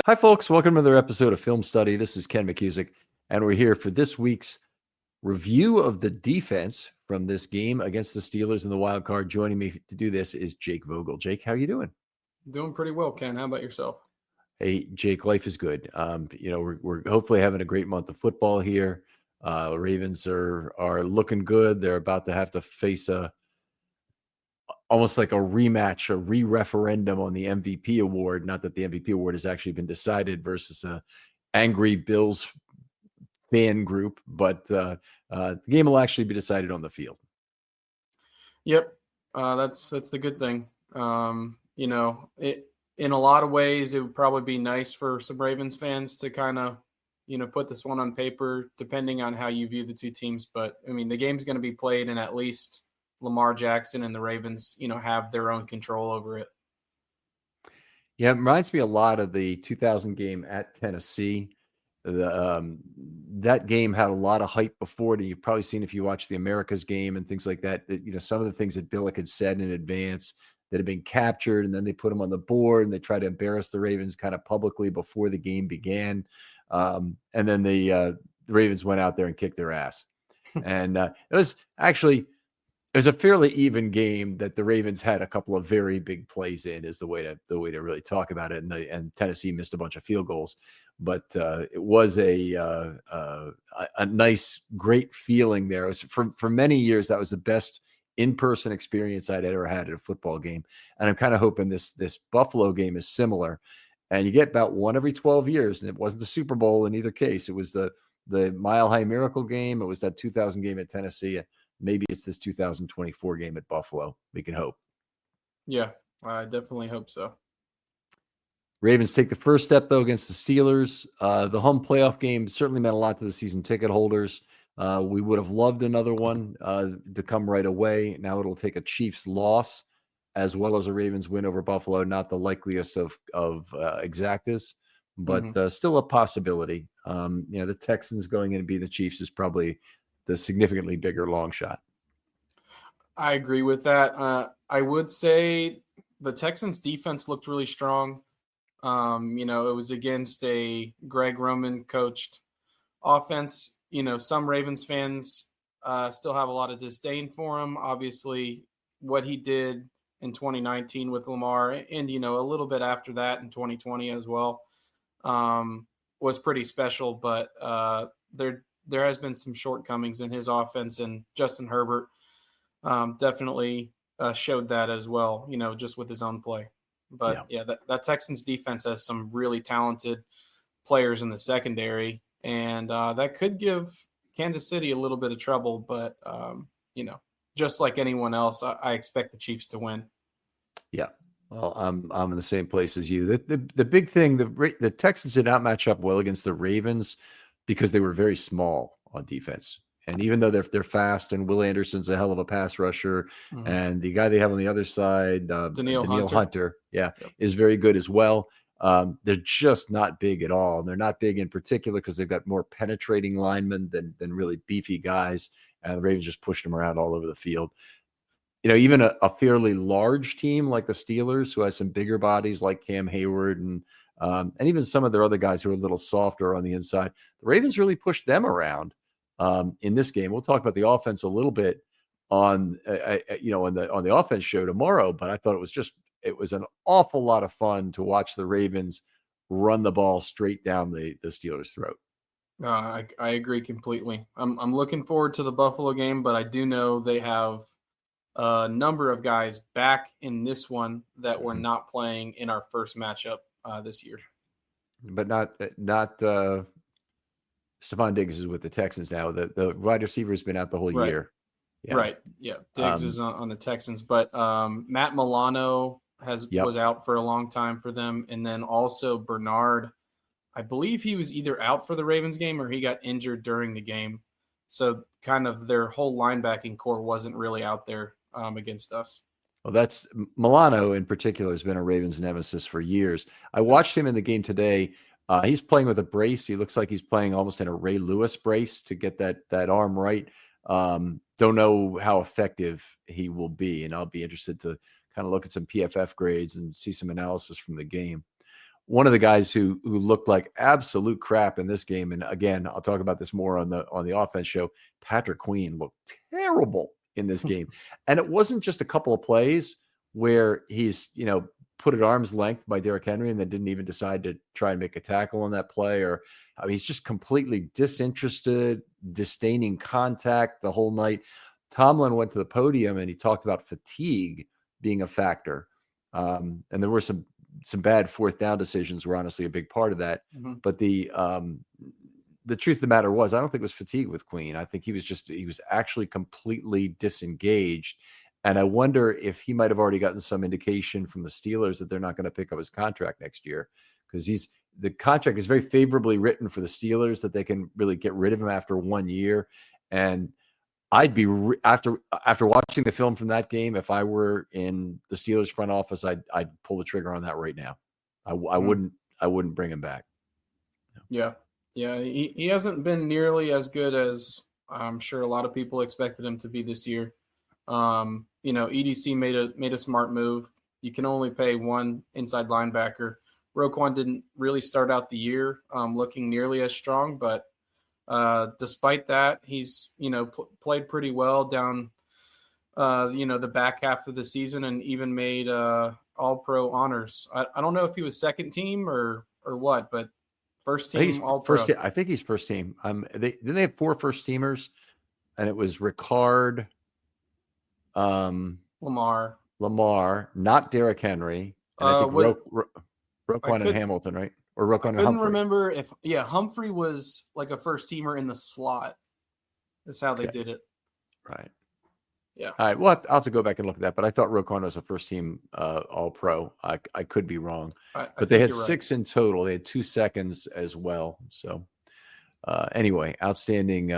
Hi, folks. Welcome to another episode of Film Study. This is Ken McCusick, and we're here for this week's review of the defense from this game against the Steelers in the wild card. Joining me to do this is Jake Vogel. Jake, how are you doing? Doing pretty well, Ken. How about yourself? Hey, Jake, life is good. We're hopefully having a great month of football here. Ravens are looking good. They're about to have to face almost like a rematch, a re-referendum on the MVP award. Not that the MVP award has actually been decided versus a angry Bills fan group, but the game will actually be decided on the field. Yep, that's the good thing. In a lot of ways, it would probably be nice for some Ravens fans to kind of, put this one on paper, depending on how you view the two teams. But I mean, the game's going to be played, and at least Lamar Jackson and the Ravens, have their own control over it. Yeah, it reminds me a lot of the 2000 game at Tennessee. That game had a lot of hype before it. You've probably seen if you watch the America's game and things like that, some of the things that Billick had said in advance that had been captured, and then they put them on the board and they tried to embarrass the Ravens kind of publicly before the game began. And then the Ravens went out there and kicked their ass. And it was a fairly even game that the Ravens had a couple of very big plays in, is the way to really talk about it. And Tennessee missed a bunch of field goals, but it was a nice, great feeling there. It was, for many years, that was the best in-person experience I'd ever had at a football game. And I'm kind of hoping this Buffalo game is similar. And you get about one every 12 years, and it wasn't the Super Bowl in either case. It was the Mile High Miracle game. It was that 2000 game at Tennessee. Maybe it's this 2024 game at Buffalo. We can hope. Yeah, I definitely hope so. Ravens take the first step, though, against the Steelers. The home playoff game certainly meant a lot to the season ticket holders. We would have loved another one to come right away. Now it'll take a Chiefs loss as well as a Ravens win over Buffalo. Not the likeliest of exactas, but still a possibility. The Texans going in to be the Chiefs is probably the significantly bigger long shot. I agree with that. I would say the Texans defense looked really strong. It was against a Greg Roman coached offense. Some Ravens fans still have a lot of disdain for him. Obviously, what he did in 2019 with Lamar and, a little bit after that in 2020 as well was pretty special. But there has been some shortcomings in his offense, and Justin Herbert definitely showed that as well, just with his own play. But that Texans defense has some really talented players in the secondary, and that could give Kansas City a little bit of trouble. But, just like anyone else, I expect the Chiefs to win. Yeah. Well, I'm in the same place as you. The big thing, the Texans did not match up well against the Ravens because they were very small on defense. And even though they're fast, and Will Anderson's a hell of a pass rusher, and the guy they have on the other side, Danielle Hunter, is very good as well. They're just not big at all. And they're not big in particular because they've got more penetrating linemen than really beefy guys. And the Ravens just pushed them around all over the field. Even a fairly large team like the Steelers, who has some bigger bodies like Cam Hayward and even some of their other guys who are a little softer on the inside, the Ravens really pushed them around in this game. We'll talk about the offense a little bit on the offense show tomorrow, but I thought it was an awful lot of fun to watch the Ravens run the ball straight down the Steelers' throat. I agree completely. I'm looking forward to the Buffalo game, but I do know they have a number of guys back in this one that were not playing in our first matchup this year. But not Stephon Diggs is with the Texans now. The wide receiver has been out the whole year. Yeah. Right. Yeah. Diggs is on the Texans, but Matt Milano was out for a long time for them. And then also Bernard, I believe he was either out for the Ravens game or he got injured during the game. So kind of their whole linebacking core wasn't really out there against us. Well, that's Milano in particular has been a Ravens nemesis for years. I watched him in the game today. He's playing with a brace. He looks like he's playing almost in a Ray Lewis brace to get that arm right. Don't know how effective he will be, and I'll be interested to kind of look at some PFF grades and see some analysis from the game. one of the guys who looked like absolute crap in this game, and again, I'll talk about this more on the offense show. Patrick Queen looked terrible in this game, and it wasn't just a couple of plays where he's put at arm's length by Derrick Henry and then didn't even decide to try and make a tackle on that play, or he's just completely disinterested, disdaining contact the whole night. Tomlin went to the podium and he talked about fatigue being a factor, and there were some bad fourth down decisions were honestly a big part of that. Mm-hmm. But the truth of the matter was, I don't think it was fatigue with Queen. I think he was actually completely disengaged. And I wonder if he might have already gotten some indication from the Steelers that they're not going to pick up his contract next year, because the contract is very favorably written for the Steelers, that they can really get rid of him after 1 year. And I'd be after watching the film from that game, if I were in the Steelers front office, I'd pull the trigger on that right now. I wouldn't bring him back. Yeah. He hasn't been nearly as good as I'm sure a lot of people expected him to be this year. EDC made a smart move. You can only pay one inside linebacker. Roquan didn't really start out the year looking nearly as strong, but despite that, he's played pretty well down the back half of the season, and even made All-Pro honors. I don't know if he was second team or what, but first team All-Pro. I think he's first team. Didn't they have 4 first teamers, and it was Ricard, Lamar, not Derrick Henry, and I think Roquan and Hamilton, right? Or Roquan and Humphrey. I couldn't remember if Humphrey was like a first teamer in the slot. That's how they did it. Right. Yeah. All right. Well, I'll have to go back and look at that, but I thought Roquan was a first team All-Pro. I could be wrong. But they had 6 in total. They had 2 seconds as well. So anyway, outstanding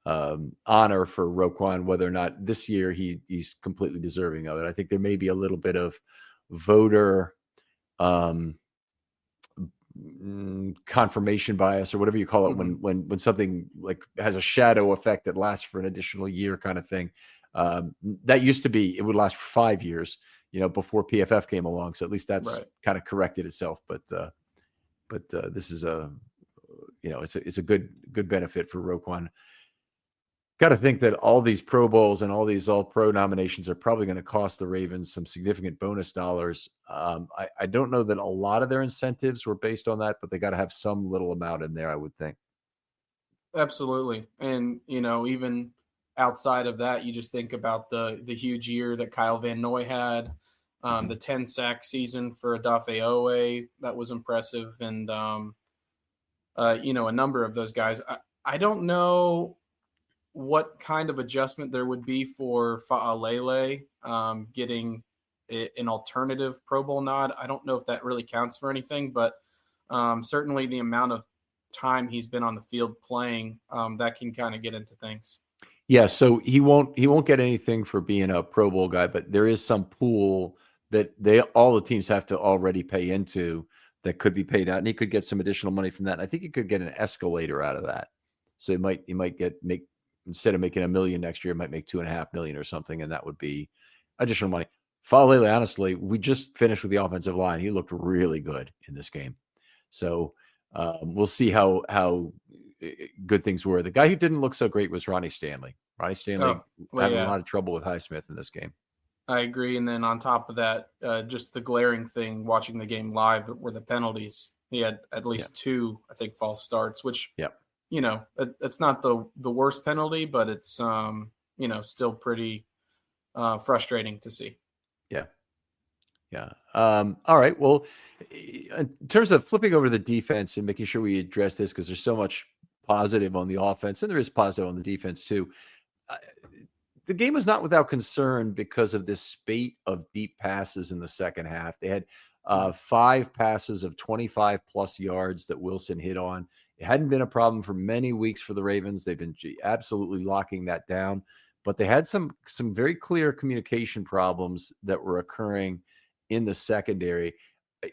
honor for Roquan, whether or not this year he's completely deserving of it. I think there may be a little bit of voter confirmation bias, or whatever you call it, when something like has a shadow effect that lasts for an additional year, kind of thing. That used to be, it would last for 5 years, before PFF came along. So at least that's kind of corrected itself. But this is it's a good benefit for Roquan. Got to think that all these Pro Bowls and all these All-Pro nominations are probably going to cost the Ravens some significant bonus dollars. I don't know that a lot of their incentives were based on that, but they got to have some little amount in there, I would think. Absolutely. And, even outside of that, you just think about the huge year that Kyle Van Noy had, the 10-sack season for Odafe Oweh. That was impressive. And, a number of those guys. I don't know what kind of adjustment there would be for Fa'alele getting an alternative Pro Bowl nod. I don't know if that really counts for anything, but certainly the amount of time he's been on the field playing, that can kind of get into things. Yeah, so he won't get anything for being a Pro Bowl guy, but there is some pool that all the teams have to already pay into that could be paid out, and he could get some additional money from that. And I think he could get an escalator out of that. So he might make instead of making $1 million next year, it might make $2.5 million or something, and that would be additional money. Fa'alele, honestly, we just finished with the offensive line. He looked really good in this game. So we'll see how good things were. The guy who didn't look so great was Ronnie Stanley. Ronnie Stanley had a lot of trouble with Highsmith in this game. I agree. And then on top of that, just the glaring thing watching the game live were the penalties. He had at least 2, I think, false starts, which it's not the worst penalty, but it's still pretty frustrating to see. Yeah. All right. Well, in terms of flipping over the defense and making sure we address this, because there's so much positive on the offense and there is positive on the defense too. The game was not without concern because of this spate of deep passes in the second half. They had 5 passes of 25 plus yards that Wilson hit on. It hadn't been a problem for many weeks for the Ravens. They've been absolutely locking that down, but they had some very clear communication problems that were occurring in the secondary.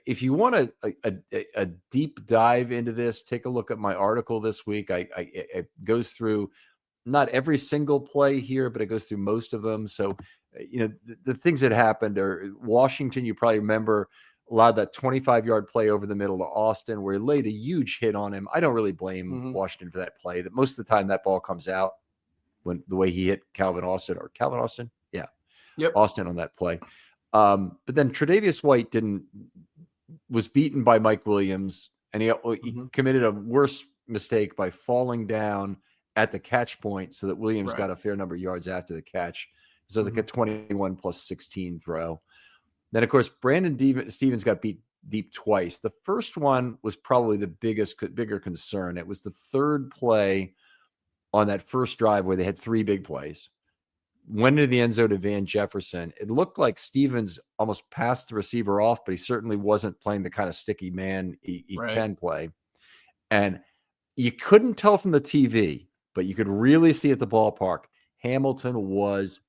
If you want a deep dive into this, take a look at my article this week. It goes through not every single play here, but it goes through most of them. So, the things that happened are Washington. You probably remember allowed that 25-yard play over the middle to Austin where he laid a huge hit on him. I don't really blame Washington for that play. That most of the time that ball comes out when the way he hit Calvin Austin. Yeah. Yep. Austin on that play. But then Tre'Davious White was beaten by Mike Williams, and he committed a worse mistake by falling down at the catch point so that Williams got a fair number of yards after the catch. So like a 21 plus 16 throw. Then, of course, Brandon Stevens got beat deep twice. The first one was probably the bigger concern. It was the third play on that first drive where they had three big plays. Went into the end zone to Van Jefferson. It looked like Stevens almost passed the receiver off, but he certainly wasn't playing the kind of sticky man he can play. And you couldn't tell from the TV, but you could really see at the ballpark, Hamilton was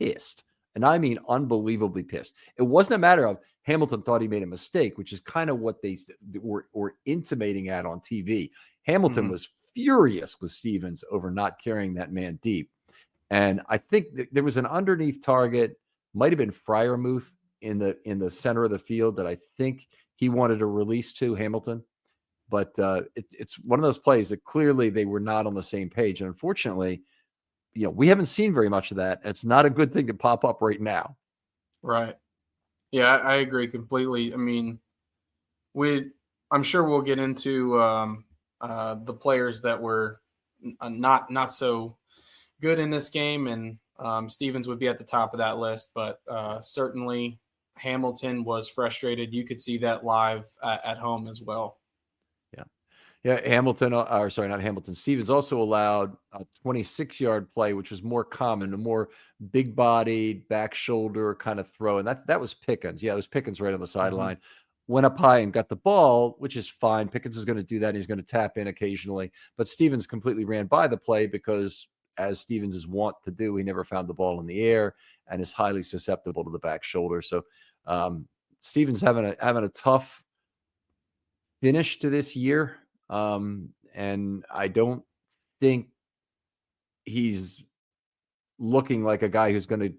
pissed. And I mean unbelievably pissed. It wasn't a matter of Hamilton thought he made a mistake, which is kind of what they were intimating at on TV. Hamilton was furious with Stevens over not carrying that man deep. And I think there was an underneath target, might have been Freiermuth in the center of the field that I think he wanted to release to Hamilton. But it's one of those plays that clearly they were not on the same page. And unfortunately, we haven't seen very much of that. It's not a good thing to pop up right now. Right. Yeah, I agree completely. I mean, I'm sure we'll get into the players that were not so good in this game, and Stevens would be at the top of that list. But certainly Hamilton was frustrated. You could see that live at home as well. Yeah, Stevens also allowed a 26-yard play, which was more common, a more big-bodied, back shoulder kind of throw. And that was Pickens. Yeah, it was Pickens right on the sideline. Went up high and got the ball, which is fine. Pickens is going to do that. And he's going to tap in occasionally. But Stevens completely ran by the play because, as Stevens is wont to do, he never found the ball in the air and is highly susceptible to the back shoulder. So Stevens having a tough finish to this year. And I don't think he's looking like a guy who's going to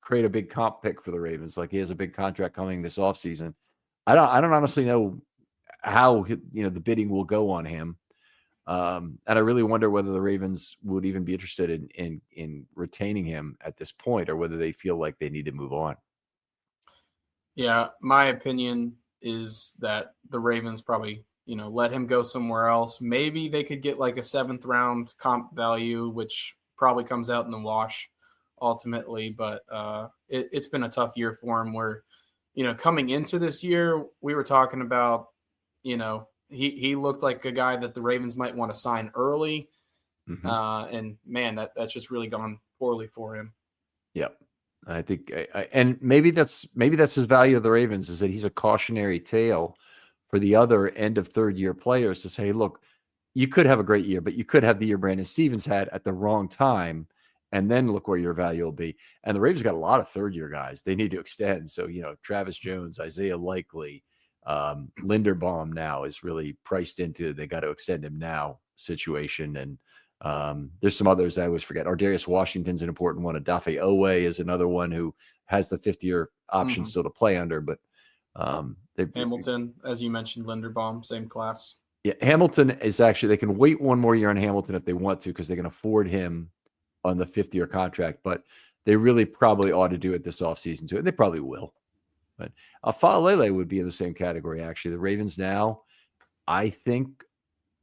create a big comp pick for the Ravens. Like he has a big contract coming this offseason. I don't honestly know how the bidding will go on him. And I really wonder whether the Ravens would even be interested in retaining him at this point, or whether they feel like they need to move on. Yeah, my opinion is that the Ravens probably let him go somewhere else. Maybe they could get like a 7th round comp value, which probably comes out in the wash ultimately. But it's been a tough year for him where, coming into this year, we were talking about, he looked like a guy that the Ravens might want to sign early. And man, that's just really gone poorly for him. Yep. I think, and maybe that's his value of the Ravens, is that he's a cautionary tale for the other end of third-year players to say, look, you could have a great year, but you could have the year Brandon Stevens had at the wrong time, and then look where your value will be. And the Ravens got a lot of third-year guys they need to extend. So, Travis Jones, Isaiah Likely, Linderbaum now is really priced into they got to extend him now situation. And there's some others I always forget. Ardarius Washington's an important one. Adafe Owe is another one who has the 5th-year option still to play under, but Hamilton, as you mentioned, Linderbaum, same class. Yeah, Hamilton is actually, they can wait one more year on Hamilton if they want to, because they can afford him on the 5th-year contract, but they really probably ought to do it this offseason too, and they probably will. But Faalele would be in the same category, actually. The Ravens now, I think,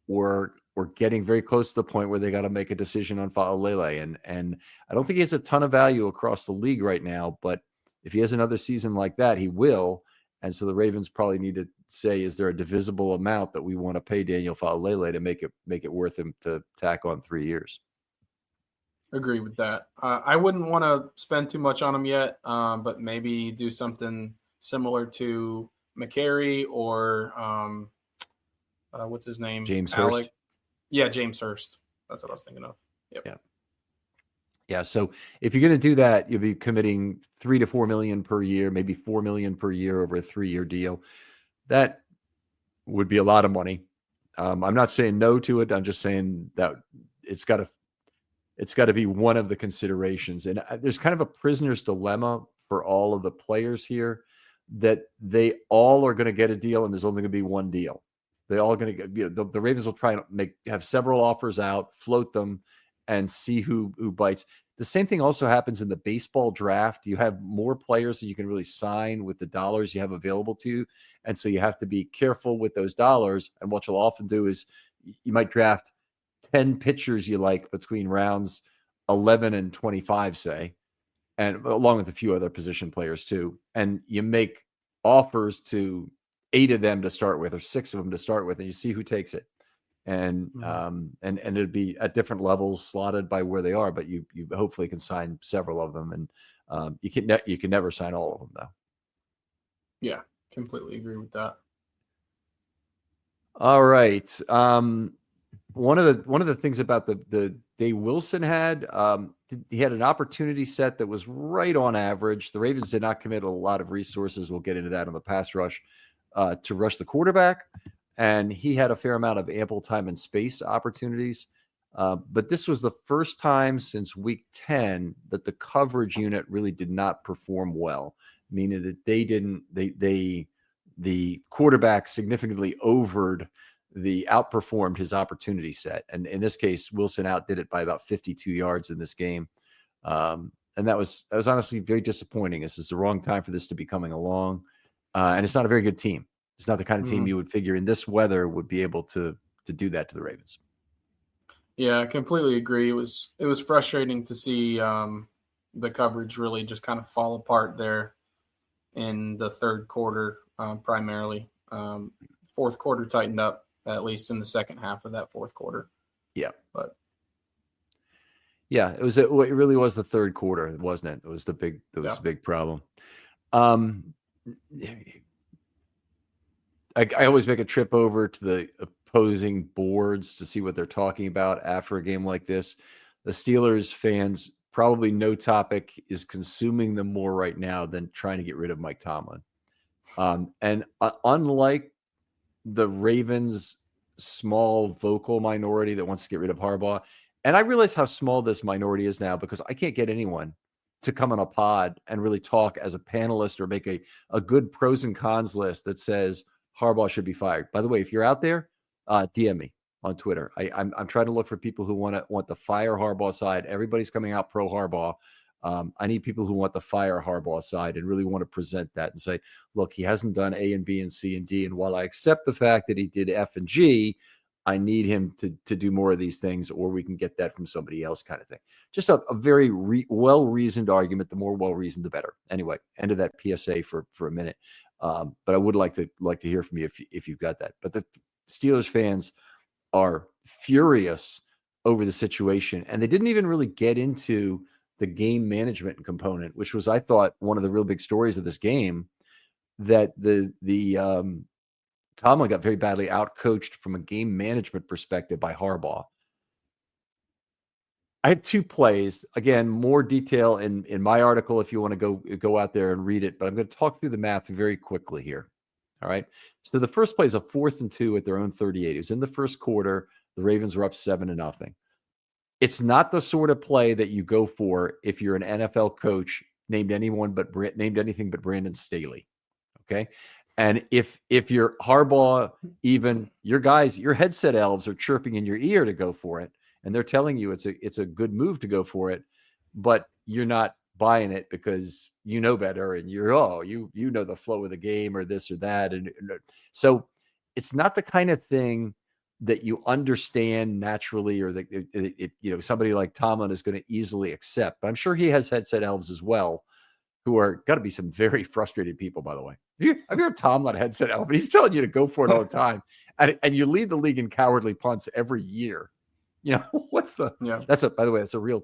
we're getting very close to the point where they got to make a decision on Faalele, and I don't think he has a ton of value across the league right now, but if he has another season like that, he will. And so the Ravens probably need to say, is there a divisible amount that we want to pay Daniel Faalele to make it worth him to tack on 3 years? Agree with that. I wouldn't want to spend too much on him yet, but maybe do something similar to McCary or what's his name? James Hurst. Yeah, James Hurst. That's what I was thinking of. Yep. Yeah. So if you're going to do that, you'll be committing $3 to $4 million per year, maybe $4 million per year over a 3-year deal. That would be a lot of money. I'm not saying no to it. I'm just saying that it's got to be one of the considerations. And there's kind of a prisoner's dilemma for all of the players here. that they all are going to get a deal, and there's only going to be one deal. They all going to get, the Ravens will try and have several offers out, float them, and see who bites. The same thing also happens in the baseball draft. You have more players that you can really sign with the dollars you have available to you. And so you have to be careful with those dollars. And what you'll often do is you might draft 10 pitchers you like between rounds 11 and 25, say, and along with a few other position players too. And you make offers to 8 of them to start with, or 6 of them to start with, and you see who takes it. And and it'd be at different levels, slotted by where they are, but you hopefully can sign several of them, and you can never sign all of them though. Yeah, completely agree with that. All right. One of the things about the day Wilson had, he had an opportunity set that was right on average. The Ravens did not commit a lot of resources. We'll get into that on the pass rush to rush the quarterback. And he had a fair amount of ample time and space opportunities. But this was the first time since week 10 that the coverage unit really did not perform well, meaning that the quarterback significantly outperformed his opportunity set. And in this case, Wilson outdid it by about 52 yards in this game. And that was honestly very disappointing. This is the wrong time for this to be coming along. And it's not a very good team. It's not the kind of team you would figure in this weather would be able to do that to the Ravens. Yeah, I completely agree. It was frustrating to see the coverage really just kind of fall apart there in the third quarter, primarily. Fourth quarter tightened up, at least in the second half of that fourth quarter. Yeah, but yeah, it really was the third quarter, wasn't it? It was the big problem. I always make a trip over to the opposing boards to see what they're talking about after a game like this. The Steelers fans, probably no topic is consuming them more right now than trying to get rid of Mike Tomlin. And unlike the Ravens' small vocal minority that wants to get rid of Harbaugh, and I realize how small this minority is now because I can't get anyone to come on a pod and really talk as a panelist or make a good pros and cons list that says Harbaugh should be fired. By the way, if you're out there, DM me on Twitter. I'm trying to look for people who want the fire Harbaugh side. Everybody's coming out pro Harbaugh. I need people who want the fire Harbaugh side and really want to present that and say, look, he hasn't done A and B and C and D. And while I accept the fact that he did F and G, I need him to do more of these things, or we can get that from somebody else, kind of thing. Just a very well-reasoned argument. The more well-reasoned, the better. Anyway, end of that PSA for a minute. But I would like to hear from you if you've got that. But the Steelers fans are furious over the situation, and they didn't even really get into the game management component, which was, I thought, one of the real big stories of this game. That the Tomlin got very badly outcoached from a game management perspective by Harbaugh. I had 2 plays. Again, more detail in my article if you want to go out there and read it, but I'm going to talk through the math very quickly here. All right. So the first play is a 4th and 2 at their own 38. It was in the first quarter. The Ravens were up 7-0. It's not the sort of play that you go for if you're an NFL coach named anything but Brandon Staley. Okay. And if you're Harbaugh, even your guys, your headset elves are chirping in your ear to go for it. And they're telling you it's a good move to go for it, but you're not buying it because you know better and you know the flow of the game or this or that. And so it's not the kind of thing that you understand naturally, or that somebody like Tomlin is going to easily accept. But I'm sure he has headset elves as well, who are got to be some very frustrated people, by the way. I've heard Tomlin headset elf, but he's telling you to go for it all the time. And you lead the league in cowardly punts every year. That's by the way, that's a real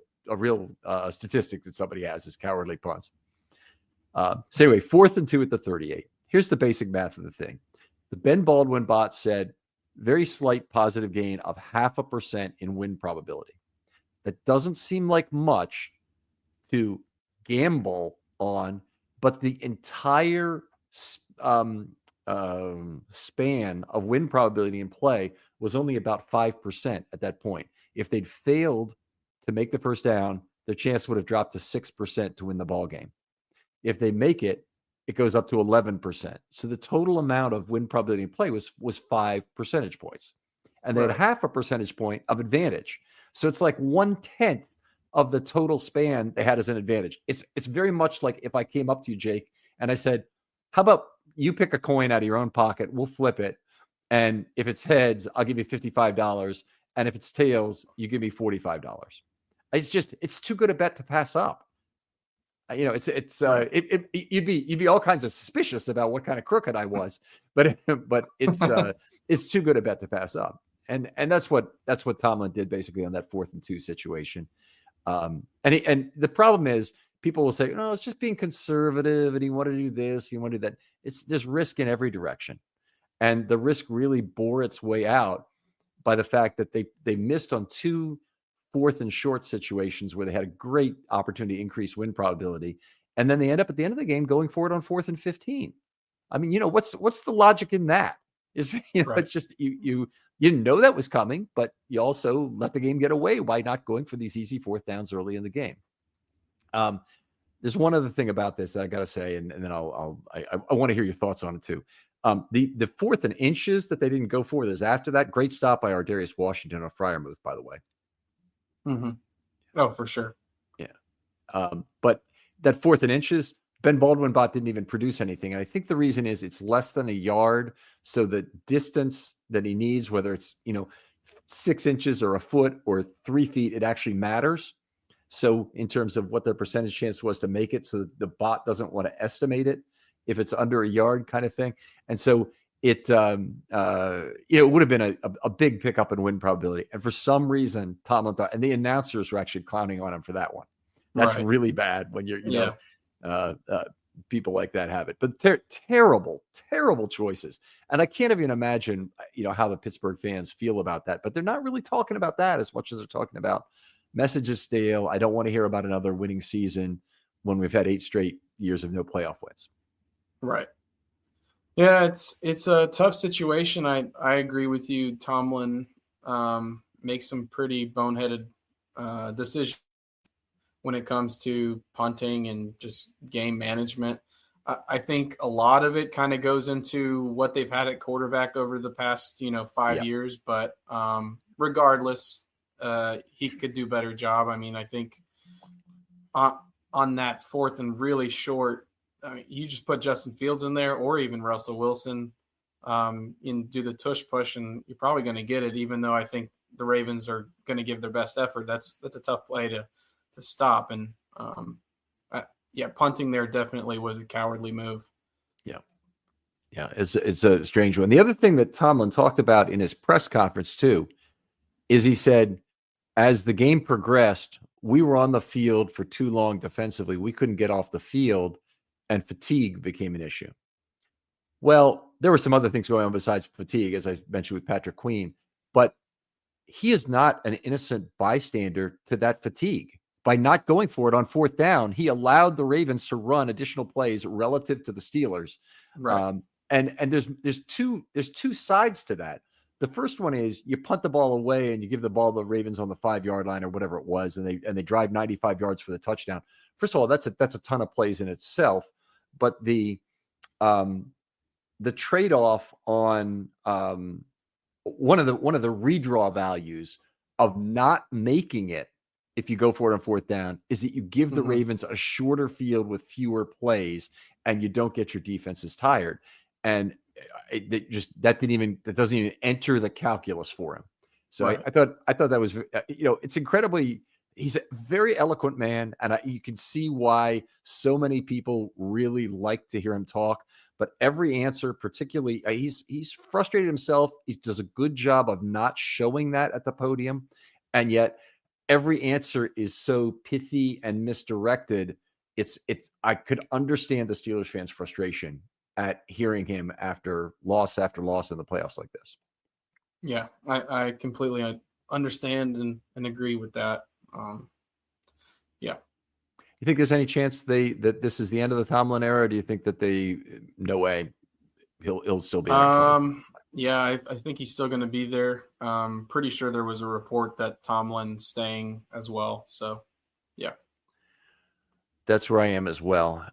statistic that somebody has, is cowardly punts. So anyway, 4th and 2 at the 38. Here's the basic math of the thing. The Ben Baldwin bot said very slight positive gain of 0.5% in win probability. That doesn't seem like much to gamble on, but the entire span of win probability in play was only about 5% at that point. If they'd failed to make the first down, their chance would have dropped to 6% to win the ball game. If they make it, it goes up to 11%. So the total amount of win probability in play was 5 percentage points. And they had Right. half a percentage point of advantage. So it's like 1/10 of the total span they had as an advantage. It's very much like if I came up to you, Jake, and I said, how about you pick a coin out of your own pocket, we'll flip it. And if it's heads, I'll give you $55. And if it's tails, you give me $45. It's too good a bet to pass up. Right. You'd be all kinds of suspicious about what kind of crooked I was, but it's too good a bet to pass up. And that's what Tomlin did basically on that 4th and 2 situation. And the problem is people will say, no, it's just being conservative and you want to do this, you want to do that. There's risk in every direction. And the risk really bore its way out by the fact that they missed on 2 4th and short situations where they had a great opportunity to increase win probability. And then they end up at the end of the game going for it on 4th and 15. I mean, what's the logic in that? Is, Right. it's just you didn't know that was coming, but you also let the game get away by not going for these easy 4th downs early in the game. There's one other thing about this that I got to say, and then I want to hear your thoughts on it too. The 4th and inches that they didn't go for, there's after that great stop by Ardarius Washington on Freiermuth, by the way. Mm-hmm. Oh, for sure. Yeah. But that 4th and inches, Ben Baldwin bot didn't even produce anything. And I think the reason is it's less than a yard. So the distance that he needs, whether it's, 6 inches or a foot or 3 feet, it actually matters. So in terms of what their percentage chance was to make it, so the bot doesn't want to estimate it if it's under a yard kind of thing. And so it would have been a big pickup in win probability. And for some reason, Tomlin thought, and the announcers were actually clowning on him for that one. That's Right. really bad when you're, people like that have it. But terrible, terrible choices. And I can't even imagine, how the Pittsburgh fans feel about that. But they're not really talking about that as much as they're talking about message is stale. I don't want to hear about another winning season when we've had 8 straight years of no playoff wins. Right. Yeah, it's a tough situation. I agree with you. Tomlin makes some pretty boneheaded decisions when it comes to punting and just game management. I think a lot of it kind of goes into what they've had at quarterback over the past 5 years. But regardless, he could do a better job. I mean, I think on that 4th and really short, I mean, you just put Justin Fields in there or even Russell Wilson and do the tush push, and you're probably going to get it, even though I think the Ravens are going to give their best effort. That's a tough play to stop. And punting there definitely was a cowardly move. Yeah, it's a strange one. The other thing that Tomlin talked about in his press conference too is he said, as the game progressed, we were on the field for too long defensively. We couldn't get off the field, and fatigue became an issue. Well, there were some other things going on besides fatigue, as I mentioned with Patrick Queen, but he is not an innocent bystander to that fatigue. By not going for it on 4th down, he allowed the Ravens to run additional plays relative to the Steelers. Right. And there's two sides to that. The first one is you punt the ball away and you give the ball to the Ravens on the 5-yard line or whatever it was, and they drive 95 yards for the touchdown. First of all, that's a ton of plays in itself, but the trade-off on one of the redraw values of not making it if you go for it on 4th down is that you give the Ravens a shorter field with fewer plays and you don't get your defenses tired. And that doesn't even enter the calculus for him. So right. I thought that was, it's incredibly, he's a very eloquent man. And you can see why so many people really like to hear him talk, but every answer, particularly he's frustrated himself. He does a good job of not showing that at the podium. And yet every answer is so pithy and misdirected. I could understand the Steelers fans' frustration at hearing him after loss in the playoffs like this. Yeah, I completely understand and agree with that. Yeah. You think there's any chance that this is the end of the Tomlin era? Or do you think that no way he'll still be there? Yeah, I think he's still going to be there. Pretty sure there was a report that Tomlin's staying as well. So, yeah. That's where I am as well.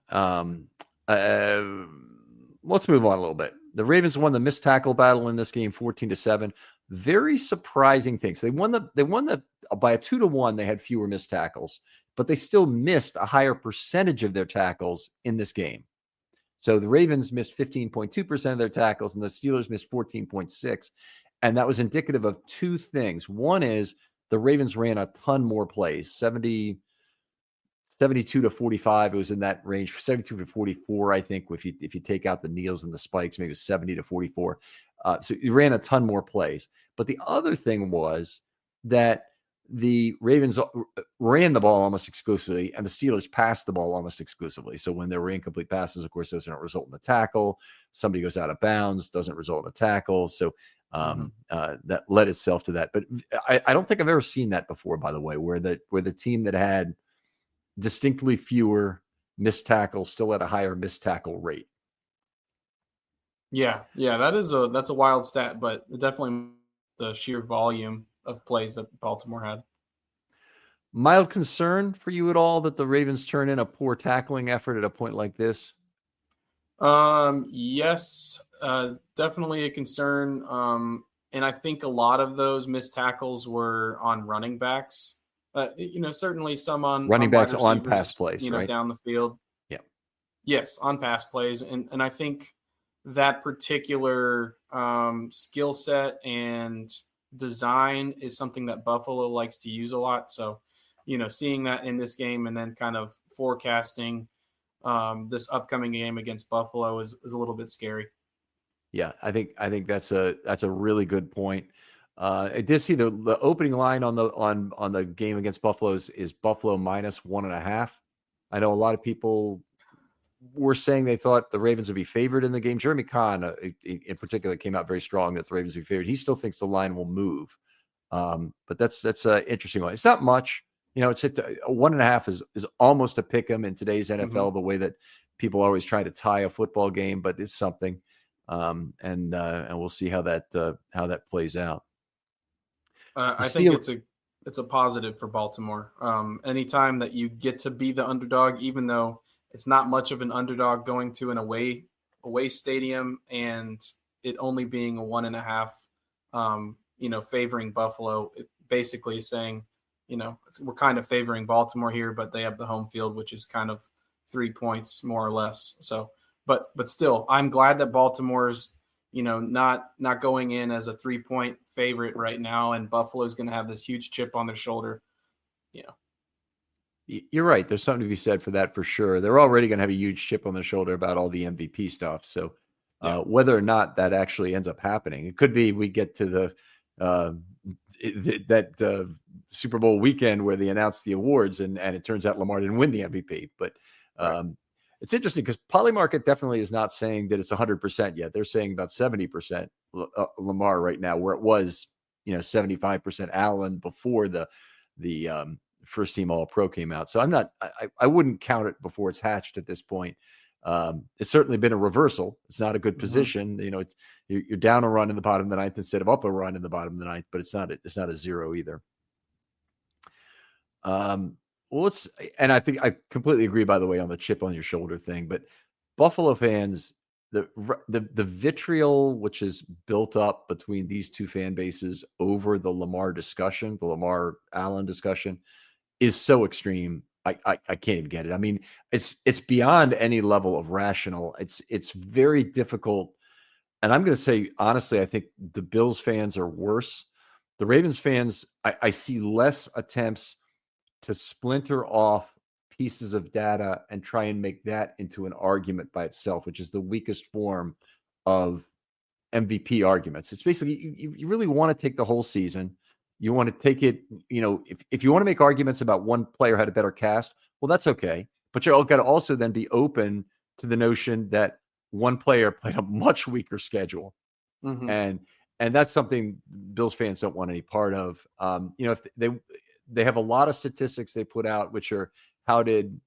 let's move on a little bit. The Ravens won the missed tackle battle in this game, 14-7. Very surprising things. They won the by a 2-1. They had fewer missed tackles, but they still missed a higher percentage of their tackles in this game. So the Ravens missed 15.2% of their tackles, and the Steelers missed 14.6%. And that was indicative of two things. One is the Ravens ran a ton more plays, 72 to 45. It was in that range, 72 to 44, I think. If you take out the kneels and the spikes, maybe it was 70 to 44. So you ran a ton more plays. But the other thing was that the Ravens ran the ball almost exclusively, and the Steelers passed the ball almost exclusively. So when there were incomplete passes, of course, those don't result in a tackle. Somebody goes out of bounds, doesn't result in a tackle. So that led itself to that. But I don't think I've ever seen that before, by the way, where the team that had distinctly fewer missed tackles still at a higher missed tackle rate. Yeah, that's a wild stat, but definitely the sheer volume of plays that Baltimore had. Mild concern for you at all that the Ravens turn in a poor tackling effort at a point like this? Yes, definitely a concern. And I think a lot of those missed tackles were on running backs. Certainly some on running backs wide on receivers, pass plays, right? Down the field. Yeah. Yes, on pass plays. And I think that particular skill set and design is something that Buffalo likes to use a lot. So, seeing that in this game and then kind of forecasting this upcoming game against Buffalo is a little bit scary. Yeah, I think that's a really good point. I did see the opening line on the game against Buffalo is Buffalo -1.5. I know a lot of people were saying they thought the Ravens would be favored in the game. Jeremy Kahn, in particular, came out very strong that the Ravens would be favored. He still thinks the line will move, but that's an interesting one. It's not much, It's 1.5 is almost a pick 'em in today's NFL. The way that people always try to tie a football game, but it's something, and we'll see how that plays out. I think it's a positive for Baltimore. Anytime that you get to be the underdog, even though it's not much of an underdog going to an away stadium and it only being a 1.5, favoring Buffalo, it basically is saying, we're kind of favoring Baltimore here, but they have the home field, which is kind of 3 points more or less. So, but still, I'm glad that Baltimore's, not going in as a 3-point favorite right now, and Buffalo's going to have this huge chip on their shoulder. You're right. There's something to be said for that for sure. They're already going to have a huge chip on their shoulder about all the MVP stuff. So whether or not that actually ends up happening, it could be we get to that Super Bowl weekend where they announce the awards and it turns out Lamar didn't win the MVP. But it's interesting because Polymarket definitely is not saying that it's 100% yet. They're saying about 70% Lamar right now, where it was 75% Allen before the first team All-Pro came out. So I wouldn't count it before it's hatched at this point. It's certainly been a reversal. It's not a good position. You're down a run in the bottom of the ninth instead of up a run in the bottom of the ninth, but it's not a zero either. And I think I completely agree, by the way, on the chip on your shoulder thing, but Buffalo fans, the vitriol which is built up between these two fan bases over the Lamar discussion, the Lamar Allen discussion, is so extreme. I can't even get it. I mean, it's beyond any level of rational. It's very difficult. And I'm going to say, honestly, I think the Bills fans are worse. The Ravens fans, I see less attempts to splinter off pieces of data and try and make that into an argument by itself, which is the weakest form of MVP arguments. It's basically, you really want to take the whole season. You want to take it, if you want to make arguments about one player had a better cast, well, that's okay. But you're got to also then be open to the notion that one player played a much weaker schedule. And that's something Bills fans don't want any part of. If they have a lot of statistics they put out, which are how did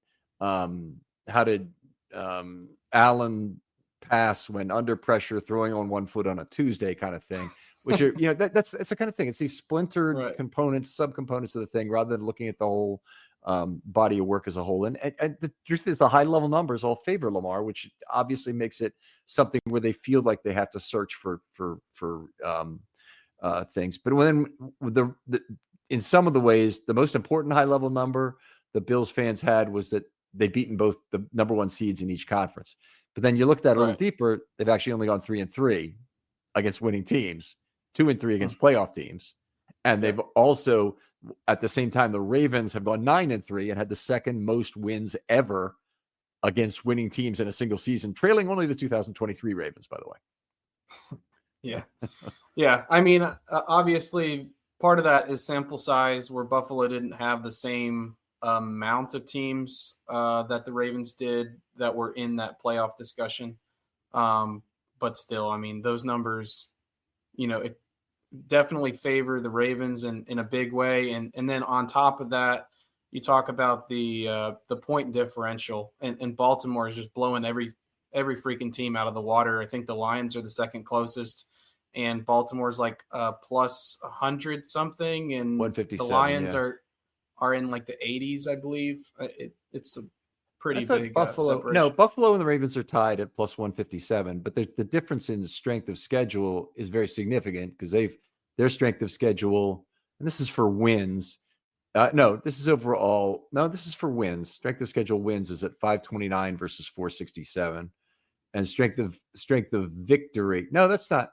Allen pass when under pressure, throwing on one foot on a Tuesday kind of thing, which are, that's the kind of thing. It's these splintered components, subcomponents of the thing, rather than looking at the whole body of work as a whole. And the truth is, the high level numbers all favor Lamar, which obviously makes it something where they feel like they have to search for things. But when in some of the ways, the most important high level number the Bills fans had was that they've beaten both the number one seeds in each conference. But then you look at that a little deeper, they've actually only gone 3-3 against winning teams, 2-3 against playoff teams. And they've also, at the same time, the Ravens have gone 9-3 and had the second most wins ever against winning teams in a single season, trailing only the 2023 Ravens, by the way. Yeah. Yeah. I mean, obviously, part of that is sample size, where Buffalo didn't have the same amount of teams that the Ravens did that were in that playoff discussion. But still, I mean, those numbers, it definitely favor the Ravens in a big way. And then on top of that, you talk about the point differential, and Baltimore is just blowing every freaking team out of the water. I think the Lions are the second closest, and Baltimore's like plus 100 something, and 157, the Lions are in like the 80s, I believe. It's a pretty big separation. No, Buffalo and the Ravens are tied at plus 157, but the difference in strength of schedule is very significant because their strength of schedule, and this is for wins. No, this is overall. No, this is for wins. Strength of schedule wins is at 529 versus 467, and strength of victory. No, that's not.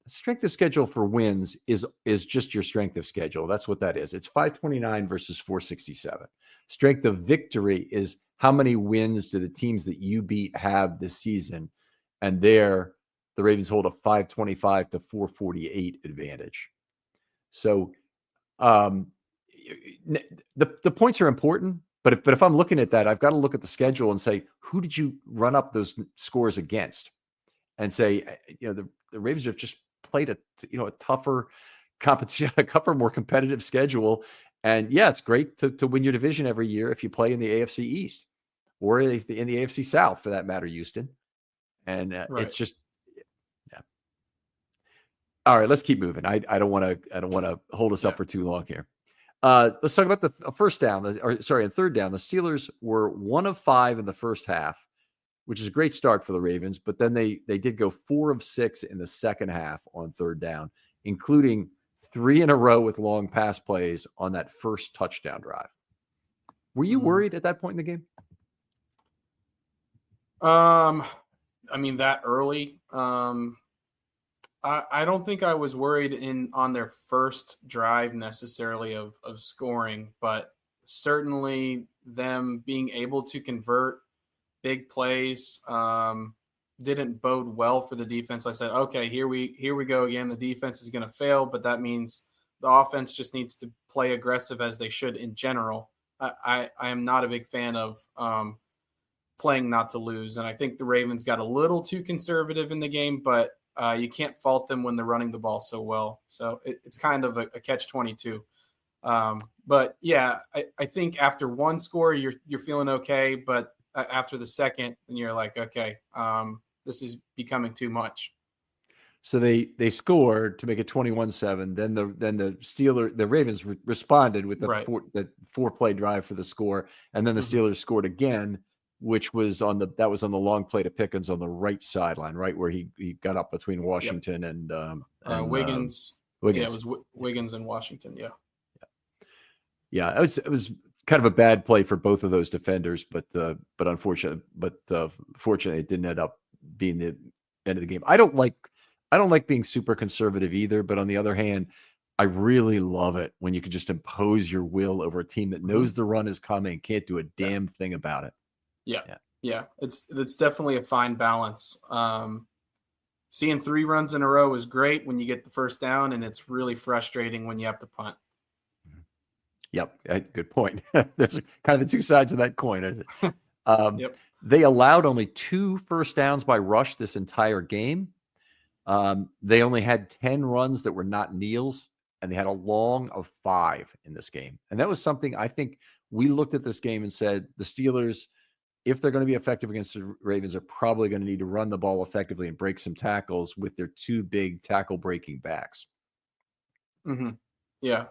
Strength of schedule for wins is just your strength of schedule. That's what that is. It's 529 versus 467. Strength of victory is how many wins do the teams that you beat have this season, and there the Ravens hold a 525 to 448 advantage. So the points are important, but if I'm looking at that, I've got to look at the schedule and say, who did you run up those scores against? And say, the Ravens have just played a tougher competition, a tougher, more competitive schedule. And yeah, it's great to win your division every year if you play in the AFC East or in the AFC South, for that matter, Houston. And it's just, yeah. All right, let's keep moving. I don't want to hold us up for too long here. Let's talk about the third down. The Steelers were 1 of 5 in the first half, which is a great start for the Ravens. But then they did go 4 of 6 in the second half on third down, including 3 in a row with long pass plays on that first touchdown drive. Were you worried at that point in the game? I mean, that early, I don't think I was worried on their first drive necessarily of scoring, but certainly them being able to convert big plays didn't bode well for the defense. I said, okay, here we go again. The defense is going to fail, but that means the offense just needs to play aggressive as they should in general. I am not a big fan of playing not to lose, and I think the Ravens got a little too conservative in the game, but you can't fault them when they're running the ball so well. So it's kind of a catch-22. But yeah, I think after one score, you're feeling okay, but after the second, then you're like, okay, this is becoming too much. So they scored to make it 21-7. Then the Ravens responded with the 4-play drive for the score, and then the Steelers scored again, which was on the long play to Pickens on the right sideline, right where he got up between Washington and Wiggins. Wiggins. Yeah, it was Wiggins and Washington. Yeah. It was kind of a bad play for both of those defenders, but fortunately, it didn't end up being the end of the game. I don't like being super conservative either, but on the other hand, I really love it when you can just impose your will over a team that knows the run is coming, can't do a damn thing about it. Yeah. It's definitely a fine balance. Seeing 3 runs in a row is great when you get the first down, and it's really frustrating when you have to punt. Yep. Good point. There's kind of the two sides of that coin. Yep. They allowed only 2 first downs by rush this entire game. They only had 10 runs that were not kneels, and they had a long of 5 in this game. And that was something I think we looked at this game and said the Steelers, if they're going to be effective against the Ravens, are probably going to need to run the ball effectively and break some tackles with their 2 big tackle breaking backs. Mm-hmm. Yeah.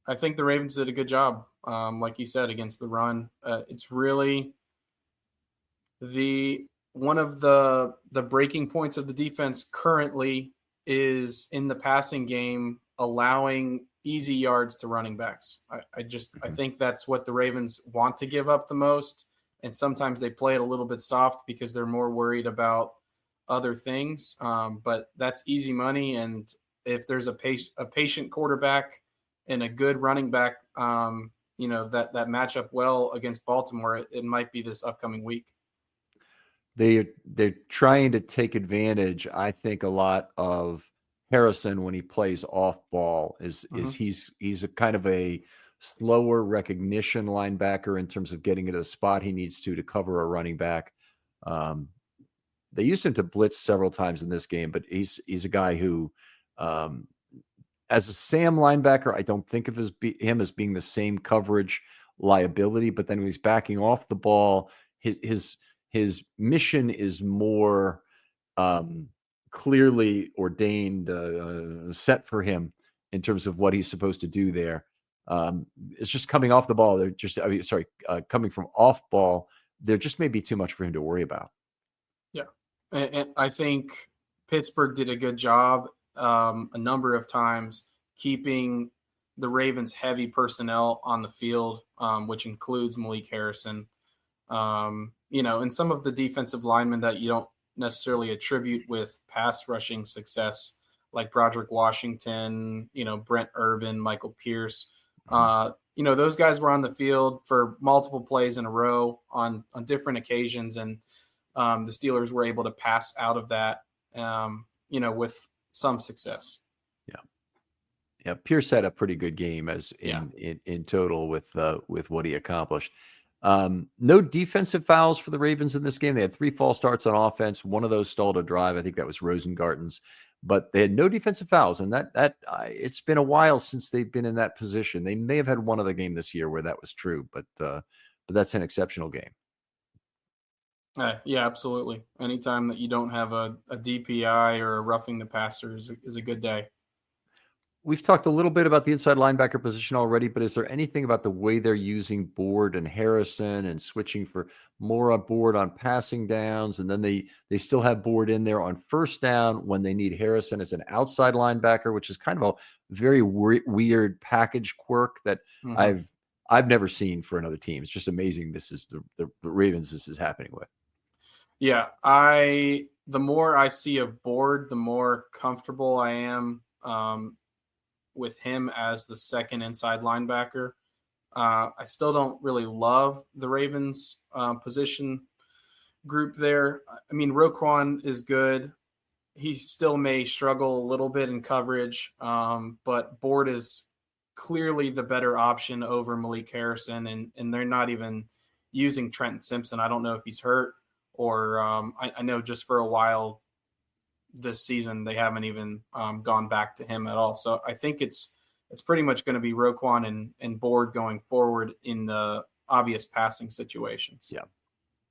I think the Ravens did a good job, like you said, against the run. It's really the one of the breaking points of the defense currently is in the passing game, allowing easy yards to running backs. I Mhm. think that's what the Ravens want to give up the most, and sometimes they play it a little bit soft because they're more worried about other things. But that's easy money, and if there's a patient quarterback and a good running back, that match up well against Baltimore, it might be this upcoming week. They're trying to take advantage, I think, a lot of Harrison when he plays off ball. Is Hmm. he's a kind of a slower recognition linebacker in terms of getting into the spot he needs to cover a running back. Um, they used him to blitz several times in this game, but he's a guy who, um, as a Sam linebacker, I don't think of him as being the same coverage liability. But then when he's backing off the ball, his mission is more um, clearly ordained, set for him in terms of what he's supposed to do there. It's just coming off the ball. They're just, I mean, sorry, coming from off ball. There just may be too much for him to worry about. Yeah, and I think Pittsburgh did a good job a number of times keeping the Ravens' heavy personnel on the field, which includes Malik Harrison. And some of the defensive linemen that you don't necessarily attribute with pass rushing success, like Broderick Washington, Brent Urban, Michael Pierce. Mhm. Those guys were on the field for multiple plays in a row on different occasions, and the Steelers were able to pass out of that, with some success. Yeah. Yeah, Pierce had a pretty good game as Yeah. in total with what he accomplished. No defensive fouls for the Ravens in this game. They had 3 false starts on offense. One of those stalled a drive. I think that was Rosengarten's, but they had no defensive fouls, and it's been a while since they've been in that position. They may have had one other game this year where that was true, but that's an exceptional game. Yeah, absolutely. Anytime that you don't have a DPI or a roughing the passer is a good day. We've talked a little bit about the inside linebacker position already, but is there anything about the way they're using Board and Harrison and switching for more on Board on passing downs, and then they still have Board in there on first down when they need Harrison as an outside linebacker, which is kind of a very weird package quirk that Hmm. I've never seen for another team. It's just amazing. This is the Ravens. This is happening with. Yeah, the more I see of Board, the more comfortable I am with him as the second inside linebacker. I still don't really love the Ravens position group there. I mean, Roquan is good. He still may struggle a little bit in coverage, but Board is clearly the better option over Malik Harrison, and they're not even using Trenton Simpson. I don't know if he's hurt, or I know just for a while this season they haven't even gone back to him at all. So I think it's pretty much going to be Roquan and Board going forward in the obvious passing situations. Yeah.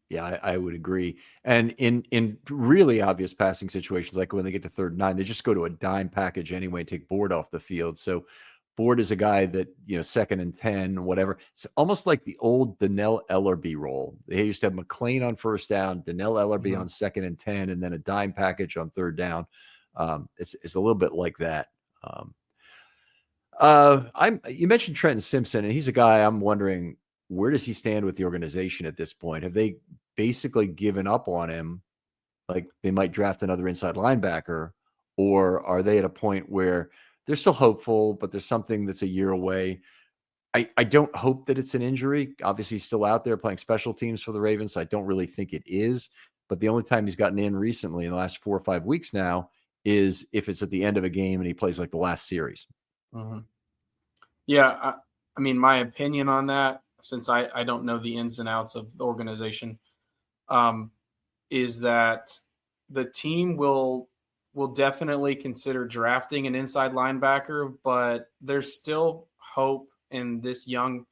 Yeah, I would agree. And in really obvious passing situations, like when they get to 3rd and 9, they just go to a dime package anyway and take Board off the field. So Board is a guy that, 2nd and 10, whatever. It's almost like the old Donnell Ellerby role. They used to have McLean on first down, Donnell Ellerby Mm-hmm. on 2nd and 10, and then a dime package on 3rd down. It's a little bit like that. You mentioned Trenton Simpson, and he's a guy I'm wondering, where does he stand with the organization at this point? Have they basically given up on him? Like they might draft another inside linebacker, or are they at a point where they're still hopeful, but there's something that's a year away? I don't hope that it's an injury. Obviously, he's still out there playing special teams for the Ravens. So I don't really think it is. But the only time he's gotten in recently in the last 4 or 5 weeks now is if it's at the end of a game and he plays like the last series. Mm-hmm. Yeah, I mean, my opinion on that, since I don't know the ins and outs of the organization, um, is that the team will definitely consider drafting an inside linebacker, but there's still hope in this young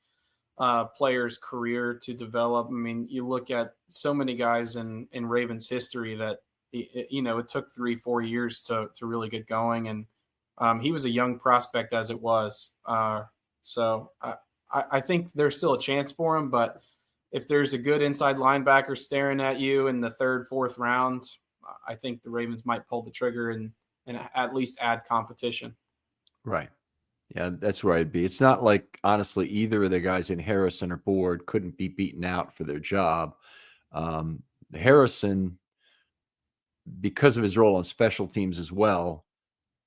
player's career to develop. I mean, you look at so many guys in Ravens history that it took 3-4 years to really get going, and he was a young prospect as it was. So I think there's still a chance for him, but if there's a good inside linebacker staring at you in the third, fourth round, I think the Ravens might pull the trigger and at least add competition. Right. Yeah, that's where I'd be. It's not like, honestly, either of the guys in Harrison or Board couldn't be beaten out for their job. Harrison, because of his role on special teams as well.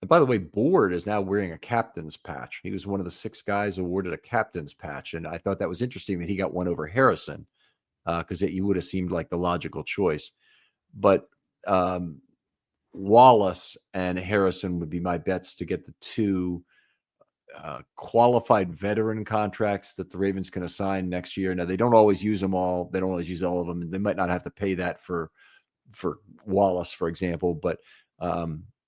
And by the way, Board is now wearing a captain's patch. He was one of the 6 guys awarded a captain's patch. And I thought that was interesting that he got one over Harrison, because he would have seemed like the logical choice. But Wallace and Harrison would be my bets to get the 2 qualified veteran contracts that the Ravens can assign next year. Now, they don't always use them all. They don't always use all of them. They might not have to pay that for Wallace, for example, but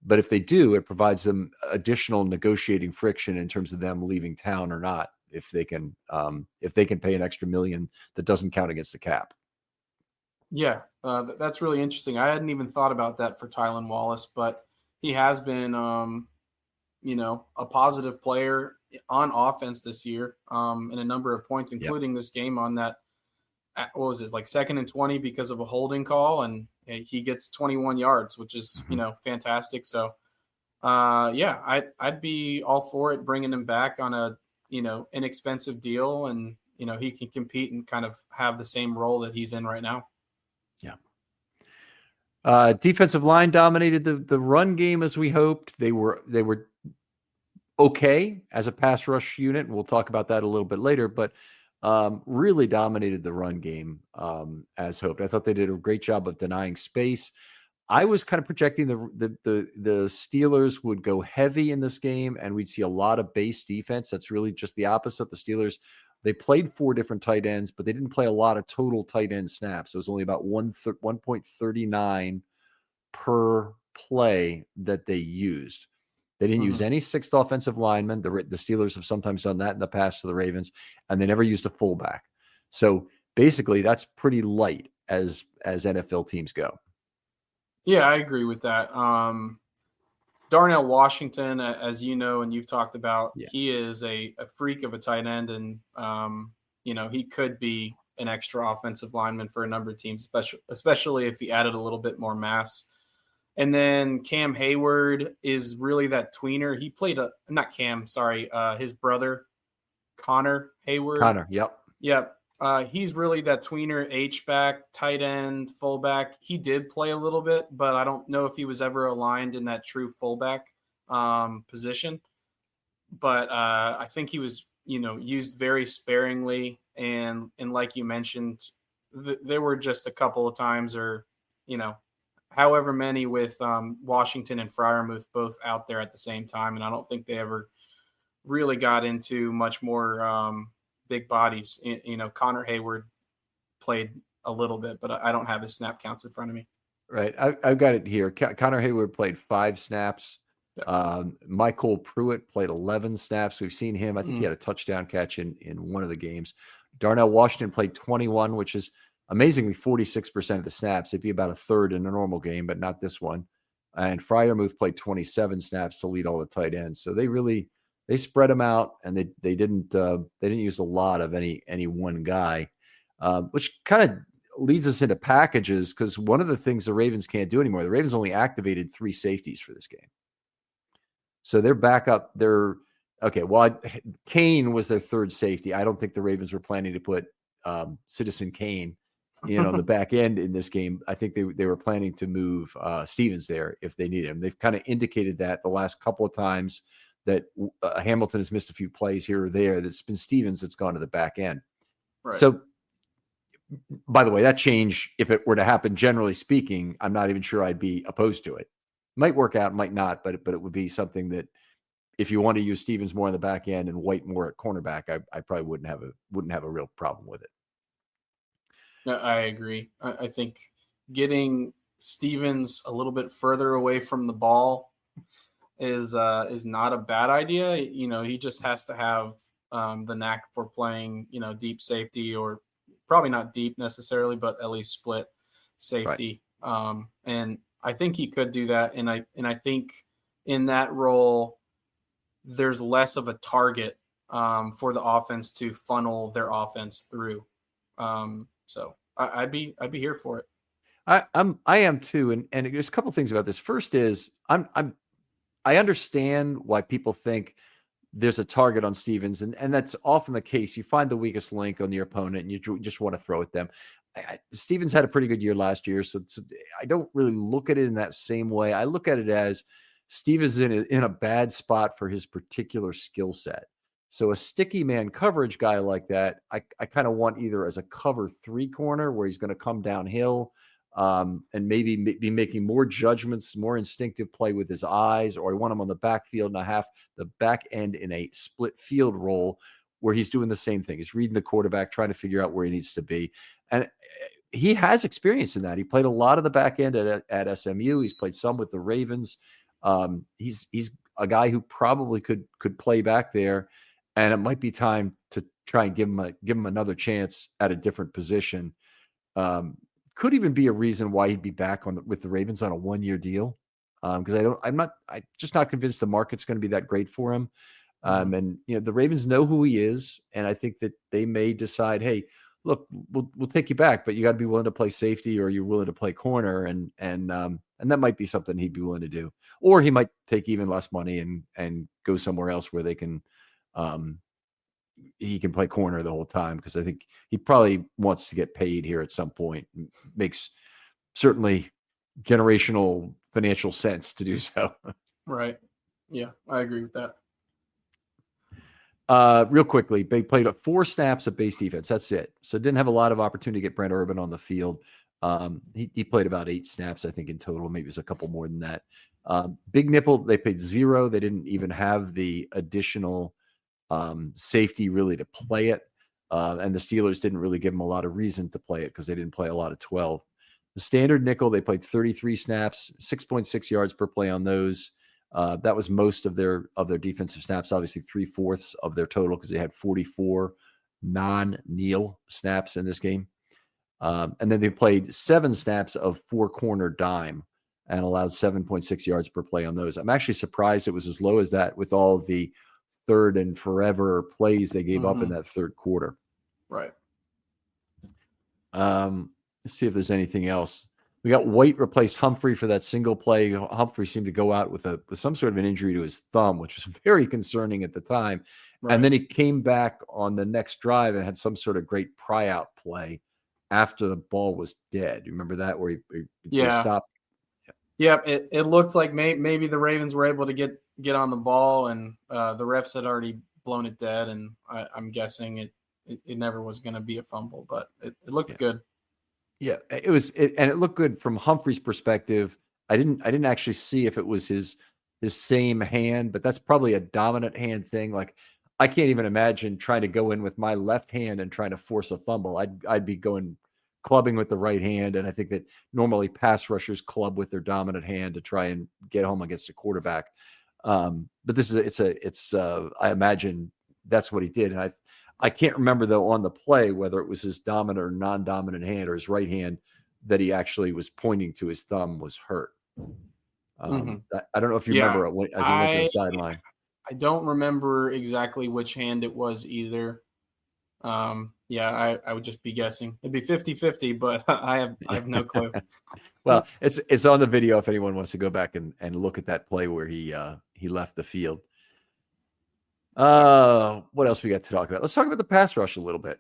if they do, it provides them additional negotiating friction in terms of them leaving town or not, if they can pay an extra $1 million that doesn't count against the cap. Yeah, that's really interesting. I hadn't even thought about that for Tylan Wallace, but he has been, a positive player on offense this year, in a number of points, including this game on that, what was it, like 2nd and 20 because of a holding call, and he gets 21 yards, which is, fantastic. So, I'd be all for it, bringing him back on a, inexpensive deal, and, he can compete and kind of have the same role that he's in right now. Yeah. Defensive line dominated the run game as we hoped. They were okay as a pass rush unit. We'll talk about that a little bit later, but really dominated the run game as hoped. I thought they did a great job of denying space. I was kind of projecting the Steelers would go heavy in this game and we'd see a lot of base defense. That's really just the opposite. The Steelers, they played 4 different tight ends, but they didn't play a lot of total tight end snaps. It was only about 1.39 per play that they used. They didn't use any 6th offensive lineman. The Steelers have sometimes done that in the past to the Ravens, and they never used a fullback. So basically, that's pretty light as NFL teams go. Yeah, I agree with that. Darnell Washington, as you know, and you've talked about, he is a freak of a tight end, and he could be an extra offensive lineman for a number of teams, especially if he added a little bit more mass. And then Cam Hayward is really that tweener. He played his brother, Connor Hayward. Connor, yep. He's really that tweener, H-back, tight end, fullback. He did play a little bit, but I don't know if he was ever aligned in that true fullback position. But I think he was, used very sparingly. And like you mentioned, there were just a couple of times, or, however many with Washington and Freiermuth both out there at the same time. And I don't think they ever really got into much more big bodies. Connor Hayward played a little bit, but I don't have his snap counts in front of me. Right. I've got it here. Connor Hayward played 5 snaps. Michael Pruitt played 11 snaps. We've seen him. I think he had a touchdown catch in one of the games. Darnell Washington played 21, which is amazingly 46% of the snaps. It'd be about a third in a normal game, but not this one. And Freiermuth played 27 snaps to lead all the tight ends. So they spread them out, and they didn't use a lot of any one guy, which kind of leads us into packages, because one of the things the Ravens can't do anymore, the Ravens only activated 3 safeties for this game. So they're back up. Kane was their 3rd safety. I don't think the Ravens were planning to put Citizen Kane on the back end in this game. I think they were planning to move Stevens there if they need him. They've kind of indicated that the last couple of times that Hamilton has missed a few plays here or there. That's been Stevens that's gone to the back end. Right. So, by the way, that change, if it were to happen, generally speaking, I'm not even sure I'd be opposed to it. Might work out, might not, but it would be something that if you want to use Stevens more on the back end and White more at cornerback, I probably wouldn't have a real problem with it. No, I agree. I think getting Stevens a little bit further away from the ball is not a bad idea. He just has to have the knack for playing, deep safety, or probably not deep necessarily, but at least split safety. Right. And I think he could do that. And I think in that role, there's less of a target for the offense to funnel their offense through. So I'd be here for it. I am too, and there's a couple things about this. First is I understand why people think there's a target on Stevens, and that's often the case. You find the weakest link on your opponent, and you just want to throw at them. Stevens had a pretty good year last year, so I don't really look at it in that same way. I look at it as Stevens is in a bad spot for his particular skill set. So a sticky man coverage guy like that, I kind of want either as a cover 3 corner where he's going to come downhill and maybe be making more judgments, more instinctive play with his eyes, or I want him on the backfield and the back end in a split field role where he's doing the same thing. He's reading the quarterback, trying to figure out where he needs to be. And he has experience in that. He played a lot of the back end at SMU. He's played some with the Ravens. He's a guy who probably could play back there, and it might be time to try and give him another chance at a different position. Could even be a reason why he'd be back with the Ravens on a 1-year deal. Because I'm just not convinced the market's going to be that great for him. And the Ravens know who he is, and I think that they may decide, hey, look, we'll take you back, but you got to be willing to play safety, or you're willing to play corner, and that might be something he'd be willing to do. Or he might take even less money and go somewhere else where they can he can play corner the whole time, because I think he probably wants to get paid here at some point. Makes certainly generational financial sense to do so. Right. Yeah, I agree with that. Real quickly, they played 4 snaps of base defense. That's it. So didn't have a lot of opportunity to get Brent Urban on the field. He played about 8 snaps, I think, in total. Maybe it was a couple more than that. Big Nipple, they played 0. They didn't even have the additional safety really to play it. And the Steelers didn't really give them a lot of reason to play it because they didn't play a lot of 12. The standard nickel, they played 33 snaps, 6.6 yards per play on those. That was most of their defensive snaps, obviously 3/4 of their total, because they had 44 non-kneel snaps in this game. And then they played 7 snaps of 4-corner dime and allowed 7.6 yards per play on those. I'm actually surprised it was as low as that with all of the third and forever plays they gave up in that third quarter. Right. Let's see if there's anything else. We got White replaced Humphrey for that single play. Humphrey seemed to go out with some sort of an injury to his thumb, which was very concerning at the time. Right. And then he came back on the next drive and had some sort of great pry-out play after the ball was dead. You remember that, where he stopped? Yeah, it looked like maybe the Ravens were able to get on the ball, and the refs had already blown it dead, and I'm guessing it never was going to be a fumble, but it looked good. Yeah, and it looked good from Humphrey's perspective. I didn't actually see if it was his same hand, but that's probably a dominant hand thing. Like, I can't even imagine trying to go in with my left hand and trying to force a fumble. I'd be going clubbing with the right hand, and I think that normally pass rushers club with their dominant hand to try and get home against a quarterback. But this is I imagine that's what he did, and I can't remember, though, on the play whether it was his dominant or non-dominant hand or his right hand that he actually was pointing to his thumb was hurt. I don't know if you remember as he went to the sideline. I don't remember exactly which hand it was either. I would just be guessing. It'd be 50-50, but I have no clue. Well, it's on the video if anyone wants to go back and look at that play where he left the field. What else we got to talk about? Let's talk about the pass rush a little bit.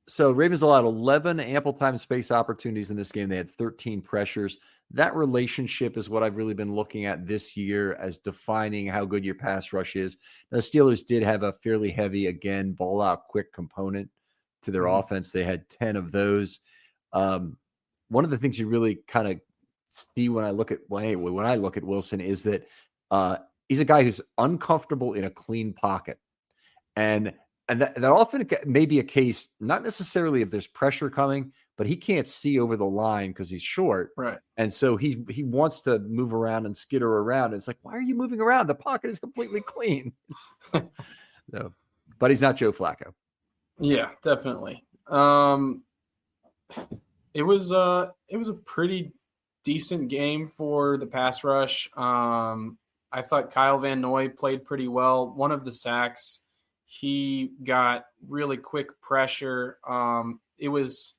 So Ravens allowed 11 ample time and space opportunities in this game. They had 13 pressures. That relationship is what I've really been looking at this year as defining how good your pass rush is. Now, the Steelers did have a fairly heavy, again, ball out quick component to their offense. They had 10 of those. One of the things you really kind of see when I look at Wilson is that he's a guy who's uncomfortable in a clean pocket. And that often may be a case, not necessarily if there's pressure coming, but he can't see over the line because he's short. Right. And so he wants to move around and skitter around. It's like, why are you moving around? The pocket is completely clean. No, but he's not Joe Flacco. Yeah, definitely. It was a pretty decent game for the pass rush. I thought Kyle Van Noy played pretty well. One of the sacks, he got really quick pressure. It was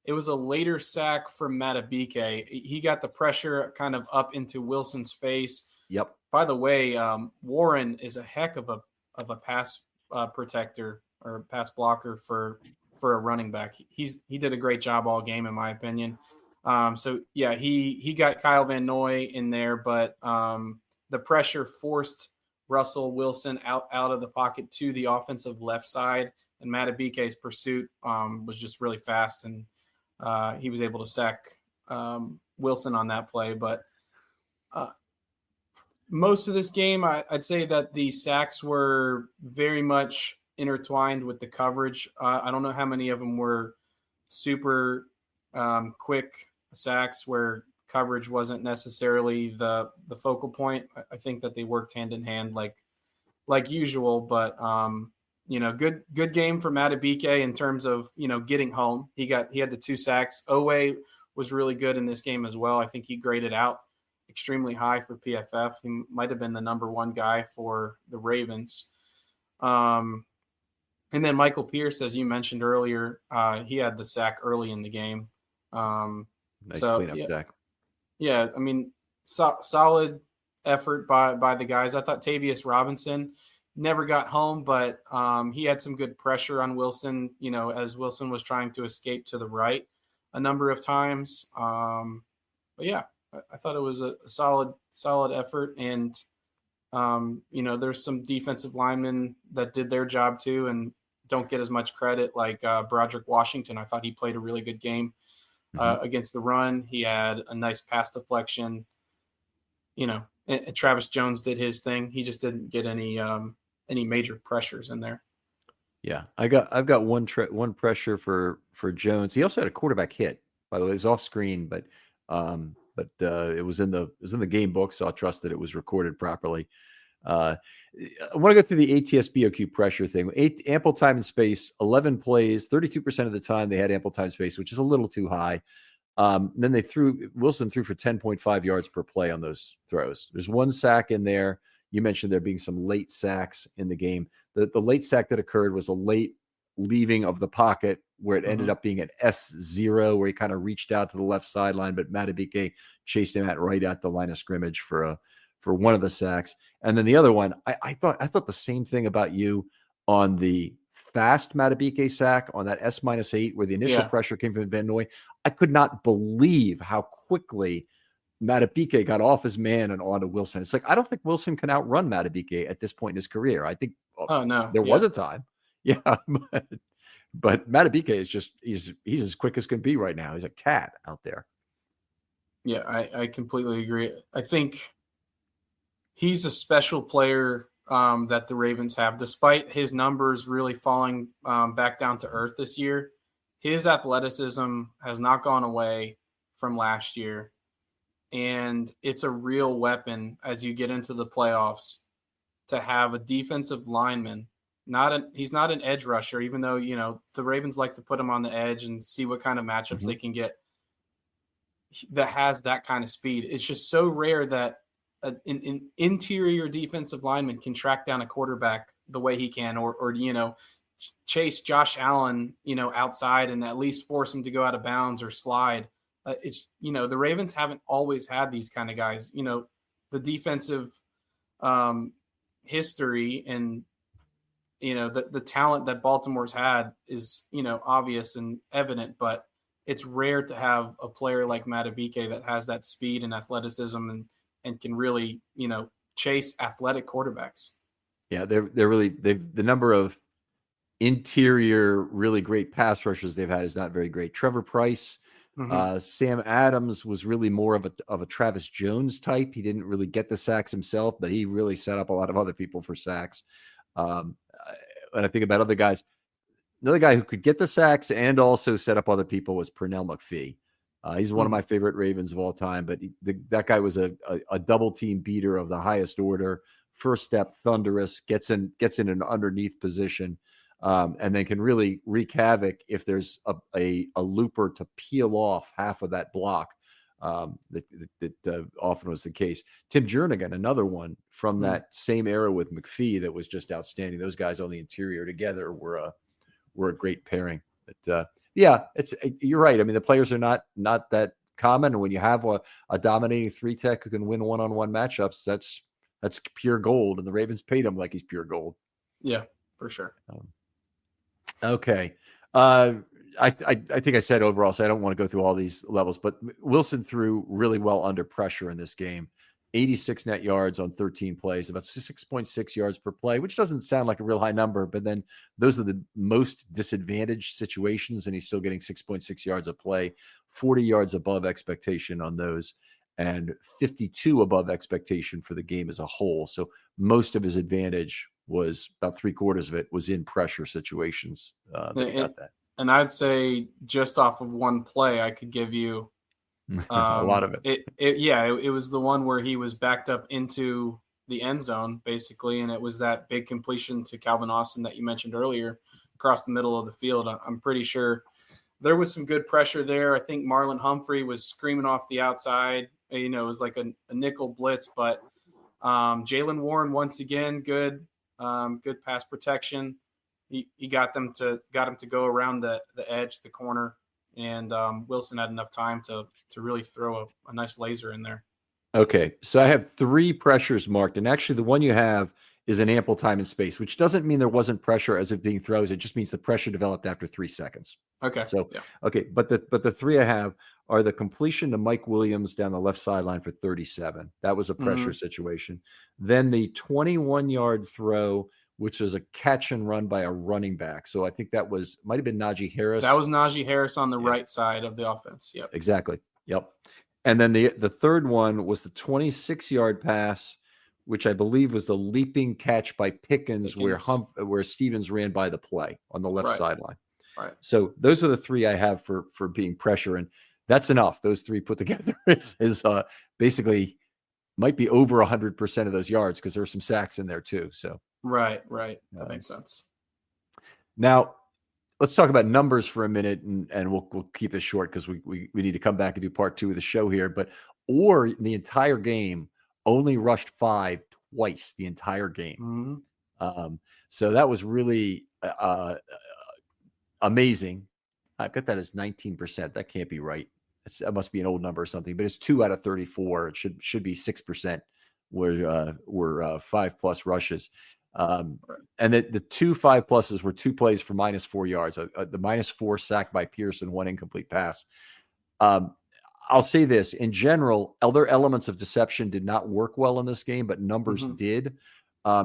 a later sack from Matabike. He got the pressure kind of up into Wilson's face. Yep. By the way, Warren is a heck of a pass protector or pass blocker for a running back. He did a great job all game, in my opinion. So yeah, he got Kyle Van Noy in there, but the pressure forced Russell Wilson out of the pocket to the offensive left side, and Matabike's pursuit was just really fast, and he was able to sack Wilson on that play. But most of this game, I'd say that the sacks were very much intertwined with the coverage. I don't know how many of them were super quick sacks where coverage wasn't necessarily the focal point. I think that they worked hand in hand like usual, but good game for Matabike in terms of, getting home. He had the 2 sacks. Owe was really good in this game as well. I think he graded out extremely high for PFF. He might have been the number 1 guy for the Ravens. And then Michael Pierce, as you mentioned earlier, he had the sack early in the game. Nice cleanup sack. Yeah, I mean, solid effort by the guys. I thought Tavius Robinson never got home, but he had some good pressure on Wilson, as Wilson was trying to escape to the right a number of times. But yeah, I thought it was a solid effort. And, there's some defensive linemen that did their job too and don't get as much credit, like Broderick Washington. I thought he played a really good game against the run. He had a nice pass deflection. And Travis Jones did his thing. He just didn't get any major pressures in there. Yeah, I've got one pressure for Jones. He also had a quarterback hit, by the way. It was off screen, but it was in the game book, so I'll trust that it was recorded properly. I want to go through the ATS BOQ pressure thing. Ample time and space, 11 plays, 32% of the time they had ample time and space, which is a little too high. Then Wilson threw for 10.5 yards per play on those throws. There's 1 sack in there. You mentioned there being some late sacks in the game. The late sack that occurred was a late leaving of the pocket where it ended up being an S0 where he kind of reached out to the left sideline, but Matabike chased him right at the line of scrimmage for one of the sacks. And then the other one, I thought the same thing about you on the fast Matabike sack on that S-8 where the initial pressure came from Van Noy. I could not believe how quickly Matabike got off his man and onto Wilson. It's like, I don't think Wilson can outrun Matabike at this point in his career. I think there was a time. Yeah. But Matabike is just, he's as quick as can be right now. He's a cat out there. Yeah, I completely agree. I think he's a special player that the Ravens have. Despite his numbers really falling back down to earth this year, his athleticism has not gone away from last year. And it's a real weapon as you get into the playoffs to have a defensive lineman. He's not an edge rusher, even though, the Ravens like to put him on the edge and see what kind of matchups they can get that has that kind of speed. It's just so rare that an interior defensive lineman can track down a quarterback the way he can, or chase Josh Allen, outside and at least force him to go out of bounds or slide. It's, the Ravens haven't always had these kind of guys. The defensive history and, the talent that Baltimore's had is, obvious and evident, but it's rare to have a player like Matabike that has that speed and athleticism and can really, chase athletic quarterbacks. Yeah, they've the number of interior really great pass rushers they've had is not very great. Trevor Price, Sam Adams was really more of a Travis Jones type. He didn't really get the sacks himself, but he really set up a lot of other people for sacks. When I think about other guys, another guy who could get the sacks and also set up other people was Pernell McPhee. He's one of my favorite Ravens of all time, but that guy was a double team beater of the highest order. First step, thunderous, gets in an underneath position, and then can really wreak havoc if there's a looper to peel off half of that block. That often was the case. Tim Jernigan, another one from that same era with McPhee that was just outstanding. Those guys on the interior together were a great pairing. But yeah, you're right. I mean, the players are not that common. And when you have a dominating 3-tech who can win one-on-one matchups, that's pure gold. And the Ravens paid him like he's pure gold. Yeah, for sure. Okay. I think I said overall, so I don't want to go through all these levels, but Wilson threw really well under pressure in this game. 86 net yards on 13 plays, about 6.6 yards per play, which doesn't sound like a real high number, but then those are the most disadvantaged situations, and he's still getting 6.6 yards a play, 40 yards above expectation on those, and 52 above expectation for the game as a whole. So most of his advantage was about 3/4 of it was in pressure situations. That he got that. And I'd say just off of one play, I could give you a lot of it. It was the one where he was backed up into the end zone, basically, and it was that big completion to Calvin Austin that you mentioned earlier across the middle of the field. I'm pretty sure there was some good pressure there. I think Marlon Humphrey was screaming off the outside. It was like a nickel blitz, but Jaylen Warren, once again, good pass protection. He got him to go around the edge, the corner, and Wilson had enough time to really throw a nice laser in there. Okay, so I have 3 pressures marked, and actually the one you have is an ample time and space, which doesn't mean there wasn't pressure as it being throws. It just means the pressure developed after 3 seconds. Okay. So yeah. Okay, but the 3 I have are the completion to Mike Williams down the left sideline for 37. That was a pressure situation. Then the 21-yard throw, which was a catch and run by a running back. So I think that might have been Najee Harris. That was Najee Harris on the right side of the offense. Yep. Exactly. Yep. And then the third one was the 26-yard pass, which I believe was the leaping catch by Pickens. Where Stevens ran by the play on the left sideline. Right. So those are the 3 I have for being pressure, and that's enough. Those 3 put together is basically might be over 100% of those yards because there were some sacks in there too. So right. That makes sense. Now let's talk about numbers for a minute, and we'll keep this short because we need to come back and do part 2 of the show here. But Orr in the entire game only rushed 5 twice the entire game. So that was really amazing. I've got that as 19%. That can't be right. That must be an old number or something. But it's 2 out of 34. It should be 6%. Were 5+ rushes. And the 2 5+s were 2 plays for -4 yards. The -4 sack by Pearson, 1 incomplete pass. I'll say this in general, other elements of deception did not work well in this game, but numbers did.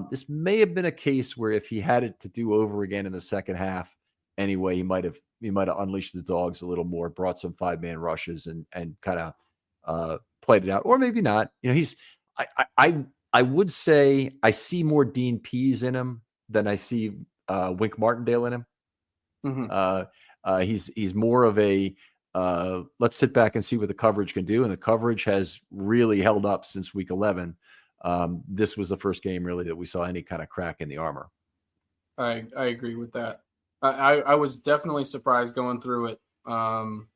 This may have been a case where if he had it to do over again in the second half, anyway, he might have unleashed the dogs a little more, brought some 5-man rushes, and kind of played it out, or maybe not. I would say I see more Dean Pease in him than I see Wink Martindale in him. He's more of a let's sit back and see what the coverage can do, and the coverage has really held up since week 11. This was the first game really that we saw any kind of crack in the armor. I agree with that. I was definitely surprised going through it. How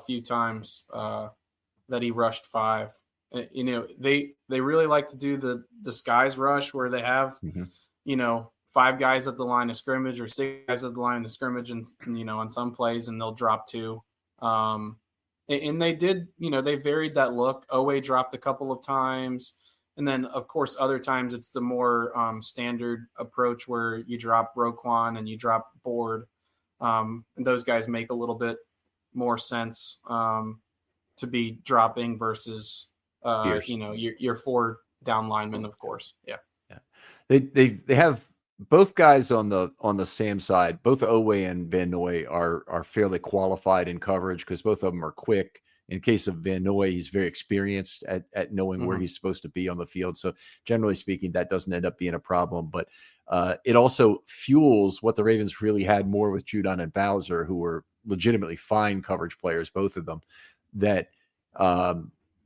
few times that he rushed 5. They really like to do the disguise rush where they have 5 guys at the line of scrimmage or 6 guys at the line of scrimmage, and on some plays, and they'll drop 2. And they did, they varied that look. Owe dropped a couple of times. And then, of course, other times it's the more standard approach where you drop Roquan and you drop Board. And those guys make a little bit more sense to be dropping versus, your 4 down linemen, of course. Yeah. They have both guys on the Sam side. Both Owe and Van Noy are fairly qualified in coverage because both of them are quick. In case of Van Noy, he's very experienced at knowing where he's supposed to be on the field. So generally speaking, that doesn't end up being a problem. But it also fuels what the Ravens really had more with Judon and Bowser, who were legitimately fine coverage players, both of them, that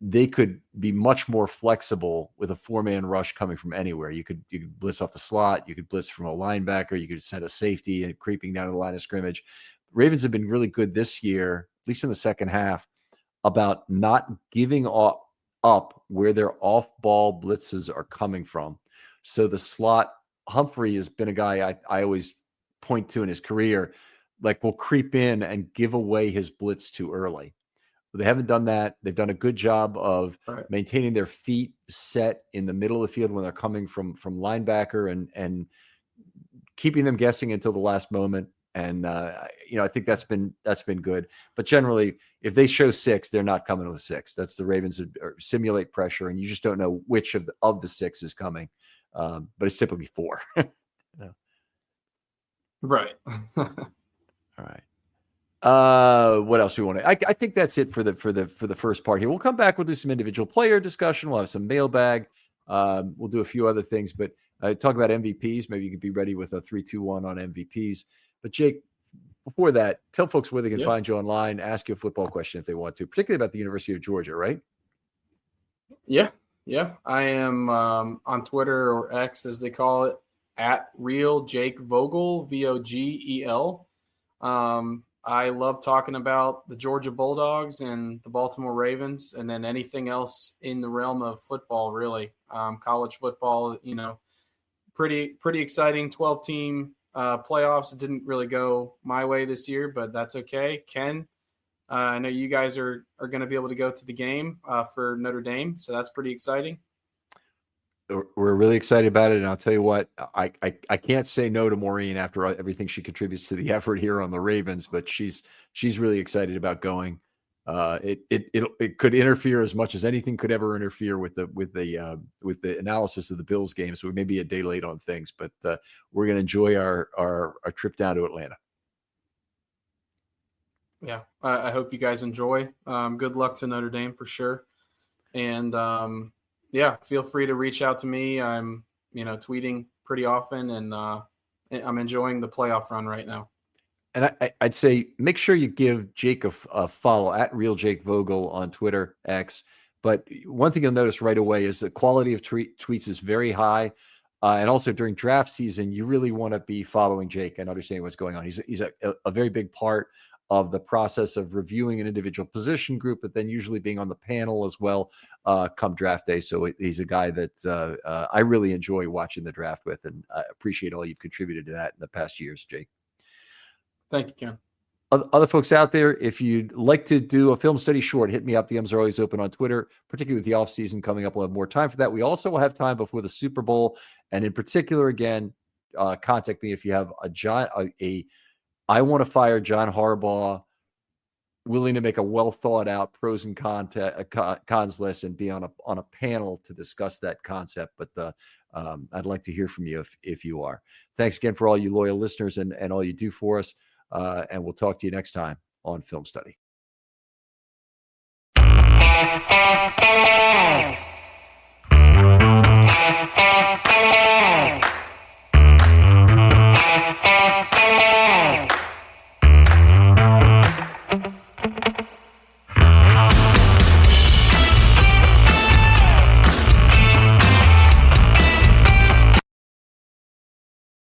they could be much more flexible with a 4-man rush coming from anywhere. You could blitz off the slot. You could blitz from a linebacker. You could send a safety and creeping down to the line of scrimmage. Ravens have been really good this year least in the second half, about not giving up where their off-ball blitzes are coming from. So the slot, Humphrey has been a guy I always point to in his career, like will creep in and give away his blitz too early. But they haven't done that. They've done a good job of maintaining their feet set in the middle of the field when they're coming from linebacker and keeping them guessing until the last moment. And I think that's been good. But generally, if they show 6, they're not coming with a 6. That's the Ravens simulate pressure, and you just don't know which of the 6 is coming. But it's typically 4. Right. All right. What else do we want to? I think that's it for the first part here. We'll come back. We'll do some individual player discussion. We'll have some mailbag. We'll do a few other things, but talk about MVPs. Maybe you could be ready with a 3-2-1 on MVPs. But Jake, before that, tell folks where they can find you online. Ask you a football question if they want to, particularly about the University of Georgia, right? Yeah. I am on Twitter, or X as they call it, at Real Jake Vogel, Vogel. I love talking about the Georgia Bulldogs and the Baltimore Ravens, and then anything else in the realm of football, really. College football, pretty exciting 12-team playoffs. It didn't really go my way this year, but that's okay. Ken, I know you guys are going to be able to go to the game for Notre Dame, so that's pretty exciting. We're really excited about it, and I'll tell you what, I can't say no to Maureen after everything she contributes to the effort here on the Ravens, but she's really excited about going. It could interfere as much as anything could ever interfere with the analysis of the Bills game, so we may be a day late on things, but we're going to enjoy our trip down to Atlanta. Yeah, I hope you guys enjoy. Good luck to Notre Dame for sure, and feel free to reach out to me. I'm, tweeting pretty often, and I'm enjoying the playoff run right now. And I'd say make sure you give Jake a follow at Real Jake Vogel on Twitter, X. But one thing you'll notice right away is the quality of tweets is very high. And also during draft season, you really want to be following Jake and understanding what's going on. He's a very big part of the process of reviewing an individual position group, but then usually being on the panel as well come draft day. So he's a guy that I really enjoy watching the draft with, and I appreciate all you've contributed to that in the past years, Jake. Thank you, Ken. Other folks out there, if you'd like to do a film study short, hit me up. DMs are always open on Twitter, particularly with the off season coming up. We'll have more time for that. We also will have time before the Super Bowl. And in particular, again, contact me if you have I want to fire John Harbaugh, willing to make a well thought out pros and cons list and be on a panel to discuss that concept. But I'd like to hear from you if you are. Thanks again for all you loyal listeners and all you do for us. And we'll talk to you next time on Film Study.